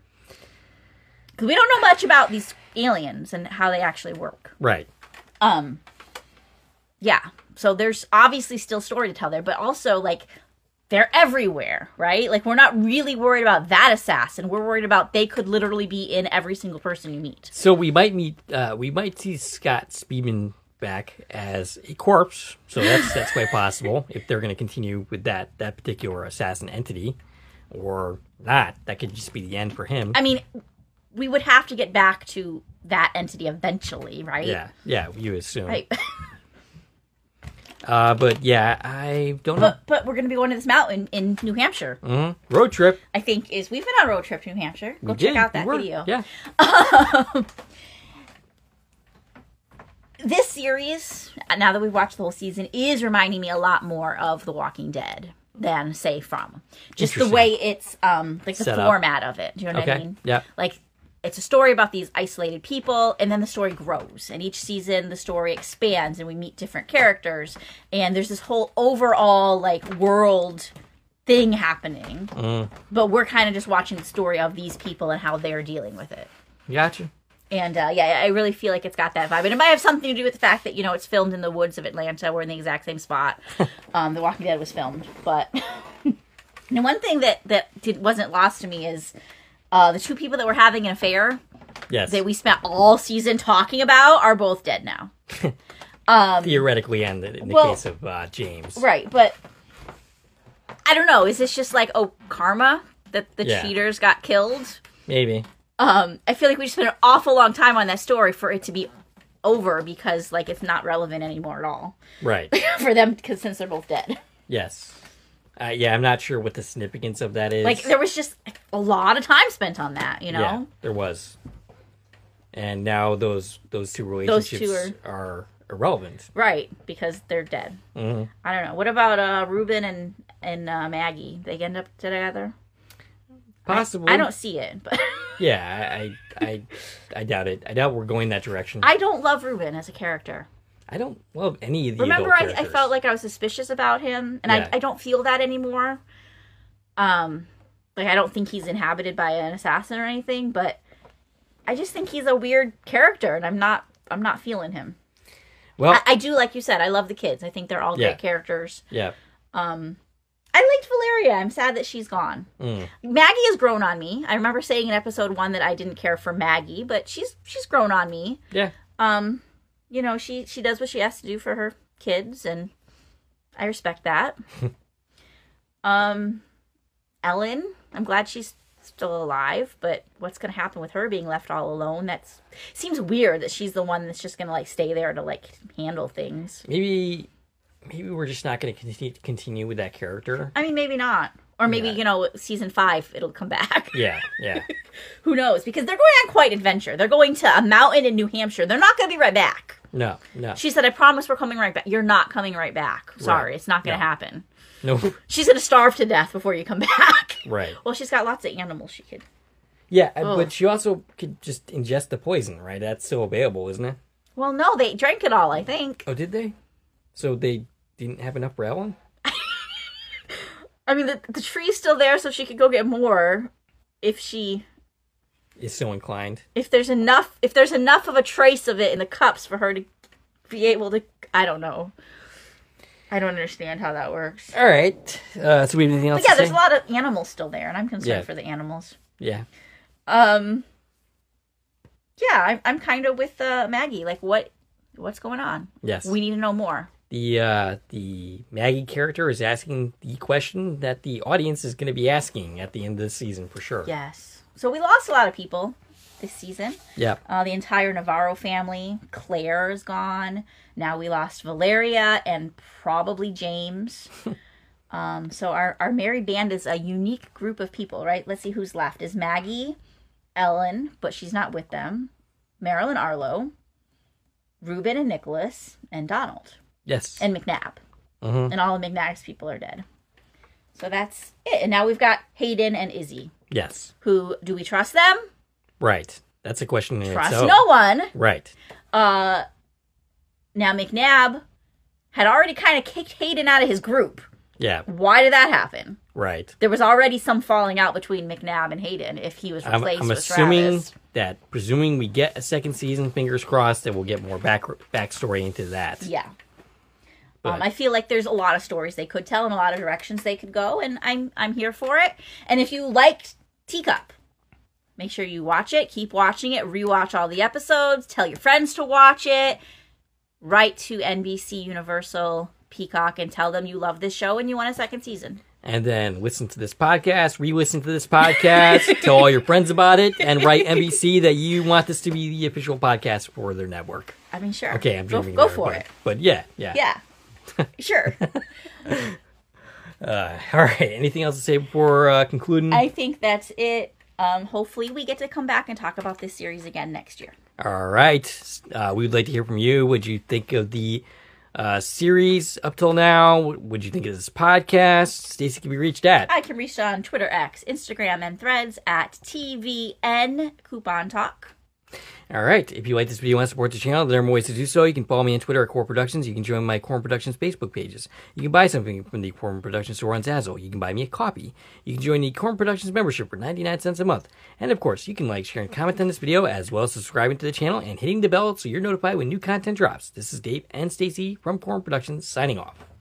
Speaker 2: Because we don't know much about these aliens and how they actually work.
Speaker 1: Right.
Speaker 2: Yeah. So there's obviously still story to tell there, but also, like, they're everywhere, right? Like, we're not really worried about that assassin. We're worried about they could literally be in every single person you meet.
Speaker 1: So we might see Scott Speedman back as a corpse. So that's quite possible if they're going to continue with that particular assassin entity, or not. That could just be the end for him.
Speaker 2: I mean, we would have to get back to that entity eventually, right?
Speaker 1: Yeah, you assume.
Speaker 2: Right.
Speaker 1: But yeah, I don't know.
Speaker 2: But we're going to be going to this mountain in New Hampshire.
Speaker 1: Mm-hmm. Road trip.
Speaker 2: I think we've been on a road trip to New Hampshire. Go check out that video.
Speaker 1: Yeah.
Speaker 2: This series, now that we've watched the whole season, is reminding me a lot more of The Walking Dead than, say, From. Just the way it's, like, the
Speaker 1: Set
Speaker 2: format of it. Do you know what I mean?
Speaker 1: Yeah.
Speaker 2: Like, it's a story about these isolated people, and then the story grows. And each season, the story expands, and we meet different characters. And there's this whole overall, like, world thing happening. But we're kind of just watching the story of these people and how they're dealing with it.
Speaker 1: Gotcha.
Speaker 2: And, yeah, I really feel like it's got that vibe. And it might have something to do with the fact that, you know, it's filmed in the woods of Atlanta. We're in the exact same spot. The Walking Dead was filmed. But and one thing that wasn't lost to me is the two people that were having an affair that we spent all season talking about are both dead now.
Speaker 1: Theoretically, and in the case of James.
Speaker 2: Right, but I don't know. Is this just like, karma that the cheaters got killed?
Speaker 1: Maybe.
Speaker 2: I feel like we just spent an awful long time on that story for it to be over because, like, it's not relevant anymore at all.
Speaker 1: Right.
Speaker 2: For them, because since they're both dead.
Speaker 1: Yes. Yeah, I'm not sure what the significance of that is.
Speaker 2: Like, there was just a lot of time spent on that, you know?
Speaker 1: Yeah, there was. And now those two relationships are irrelevant.
Speaker 2: Right, because they're dead.
Speaker 1: Mm-hmm.
Speaker 2: I don't know. What about Ruben and Maggie? They end up together?
Speaker 1: Possibly.
Speaker 2: I don't see it, but...
Speaker 1: Yeah, I doubt it. I doubt we're going that direction.
Speaker 2: I don't love Ruben as a character.
Speaker 1: I don't love any of the
Speaker 2: Remember,
Speaker 1: adult characters.
Speaker 2: I felt like I was suspicious about him, and I don't feel that anymore. Like, I don't think he's inhabited by an assassin or anything, but I just think he's a weird character, and I'm not feeling him.
Speaker 1: Well,
Speaker 2: I do, like you said, I love the kids. I think they're all great characters.
Speaker 1: Yeah.
Speaker 2: I liked Valeria. I'm sad that she's gone. Maggie has grown on me. I remember saying in episode 1 that I didn't care for Maggie, but she's grown on me.
Speaker 1: Yeah.
Speaker 2: You know, she does what she has to do for her kids, and I respect that. Ellen, I'm glad she's still alive, but what's going to happen with her being left all alone? Seems weird that she's the one that's just going to, like, stay there to, like, handle things.
Speaker 1: Maybe we're just not going to continue with that character.
Speaker 2: I mean, maybe not. Or maybe, you know, season 5, it'll come back.
Speaker 1: Yeah.
Speaker 2: Who knows? Because they're going on quite an adventure. They're going to a mountain in New Hampshire. They're not going to be right back.
Speaker 1: No.
Speaker 2: She said, I promise we're coming right back. You're not coming right back. Sorry, It's not going to happen.
Speaker 1: No.
Speaker 2: She's going to starve to death before you come back.
Speaker 1: Right.
Speaker 2: Well, she's got lots of animals she could.
Speaker 1: Yeah, but she also could just ingest the poison, right? That's still available, isn't it?
Speaker 2: Well, no, they drank it all, I think.
Speaker 1: Oh, did they? So they didn't have enough for Ellen?
Speaker 2: I mean, the tree's still there, so she could go get more if she
Speaker 1: is so inclined.
Speaker 2: If there's enough of a trace of it in the cups for her to be able to, I don't know. I don't understand how that works.
Speaker 1: All right. So we have anything else?
Speaker 2: But yeah,
Speaker 1: to
Speaker 2: there's
Speaker 1: say?
Speaker 2: a lot of animals still there, and I'm concerned for the animals.
Speaker 1: Yeah.
Speaker 2: Yeah, I'm kind of with Maggie. Like, what's going on?
Speaker 1: Yes.
Speaker 2: We need to know more.
Speaker 1: The Maggie character is asking the question that the audience is going to be asking at the end of the season for sure.
Speaker 2: Yes. So we lost a lot of people this season.
Speaker 1: Yeah.
Speaker 2: The entire Navarro family. Claire is gone. Now we lost Valeria and probably James. So our merry band is a unique group of people, right? Let's see who's left. Is Maggie, Ellen, but she's not with them. Marilyn Arlo, Ruben and Nicholas, and Donald.
Speaker 1: Yes.
Speaker 2: And McNabb. Mm-hmm. And all of McNabb's people are dead. So that's it. And now we've got Hayden and Izzy.
Speaker 1: Yes.
Speaker 2: Who, do we trust them?
Speaker 1: Right. That's a question in
Speaker 2: Trust
Speaker 1: itself.
Speaker 2: no one.
Speaker 1: Right.
Speaker 2: Now McNabb had already kind of kicked Hayden out of his group.
Speaker 1: Yeah.
Speaker 2: Why did that happen?
Speaker 1: Right.
Speaker 2: There was already some falling out between McNabb and Hayden if he was replaced
Speaker 1: I'm
Speaker 2: with
Speaker 1: assuming
Speaker 2: Travis.
Speaker 1: presuming we get a second season, fingers crossed, that we'll get more backstory into that.
Speaker 2: Yeah.
Speaker 1: But
Speaker 2: I feel like there's a lot of stories they could tell and a lot of directions they could go, and I'm here for it. And if you liked Teacup, make sure you watch it, keep watching it, rewatch all the episodes, tell your friends to watch it, write to NBC Universal Peacock and tell them you love this show and you want a second season.
Speaker 1: And then listen to this podcast, re-listen to this podcast, tell all your friends about it, and write NBC that you want this to be the official podcast for their network.
Speaker 2: I mean, sure.
Speaker 1: Okay, I'm dreaming.
Speaker 2: Go for it.
Speaker 1: But yeah.
Speaker 2: Yeah, sure.
Speaker 1: All right. Anything else to say before concluding?
Speaker 2: I think that's it. Hopefully we get to come back and talk about this series again next year.
Speaker 1: All right. We would like to hear from you. What did you think of the series up till now? What did you think of this podcast? Stacie can be reached at.
Speaker 2: I can reach on Twitter, X, Instagram, and Threads at TVN Coupon Talk.
Speaker 1: All right. If you like this video and want to support the channel, there are more ways to do so. You can follow me on Twitter at Core Productions. You can join my Core Productions Facebook pages. You can buy something from the Core Productions store on Zazzle. You can buy me a copy. You can join the Core Productions membership for 99 cents a month. And of course, you can like, share, and comment on this video, as well as subscribing to the channel and hitting the bell so you're notified when new content drops. This is Dave and Stacie from Core Productions signing off.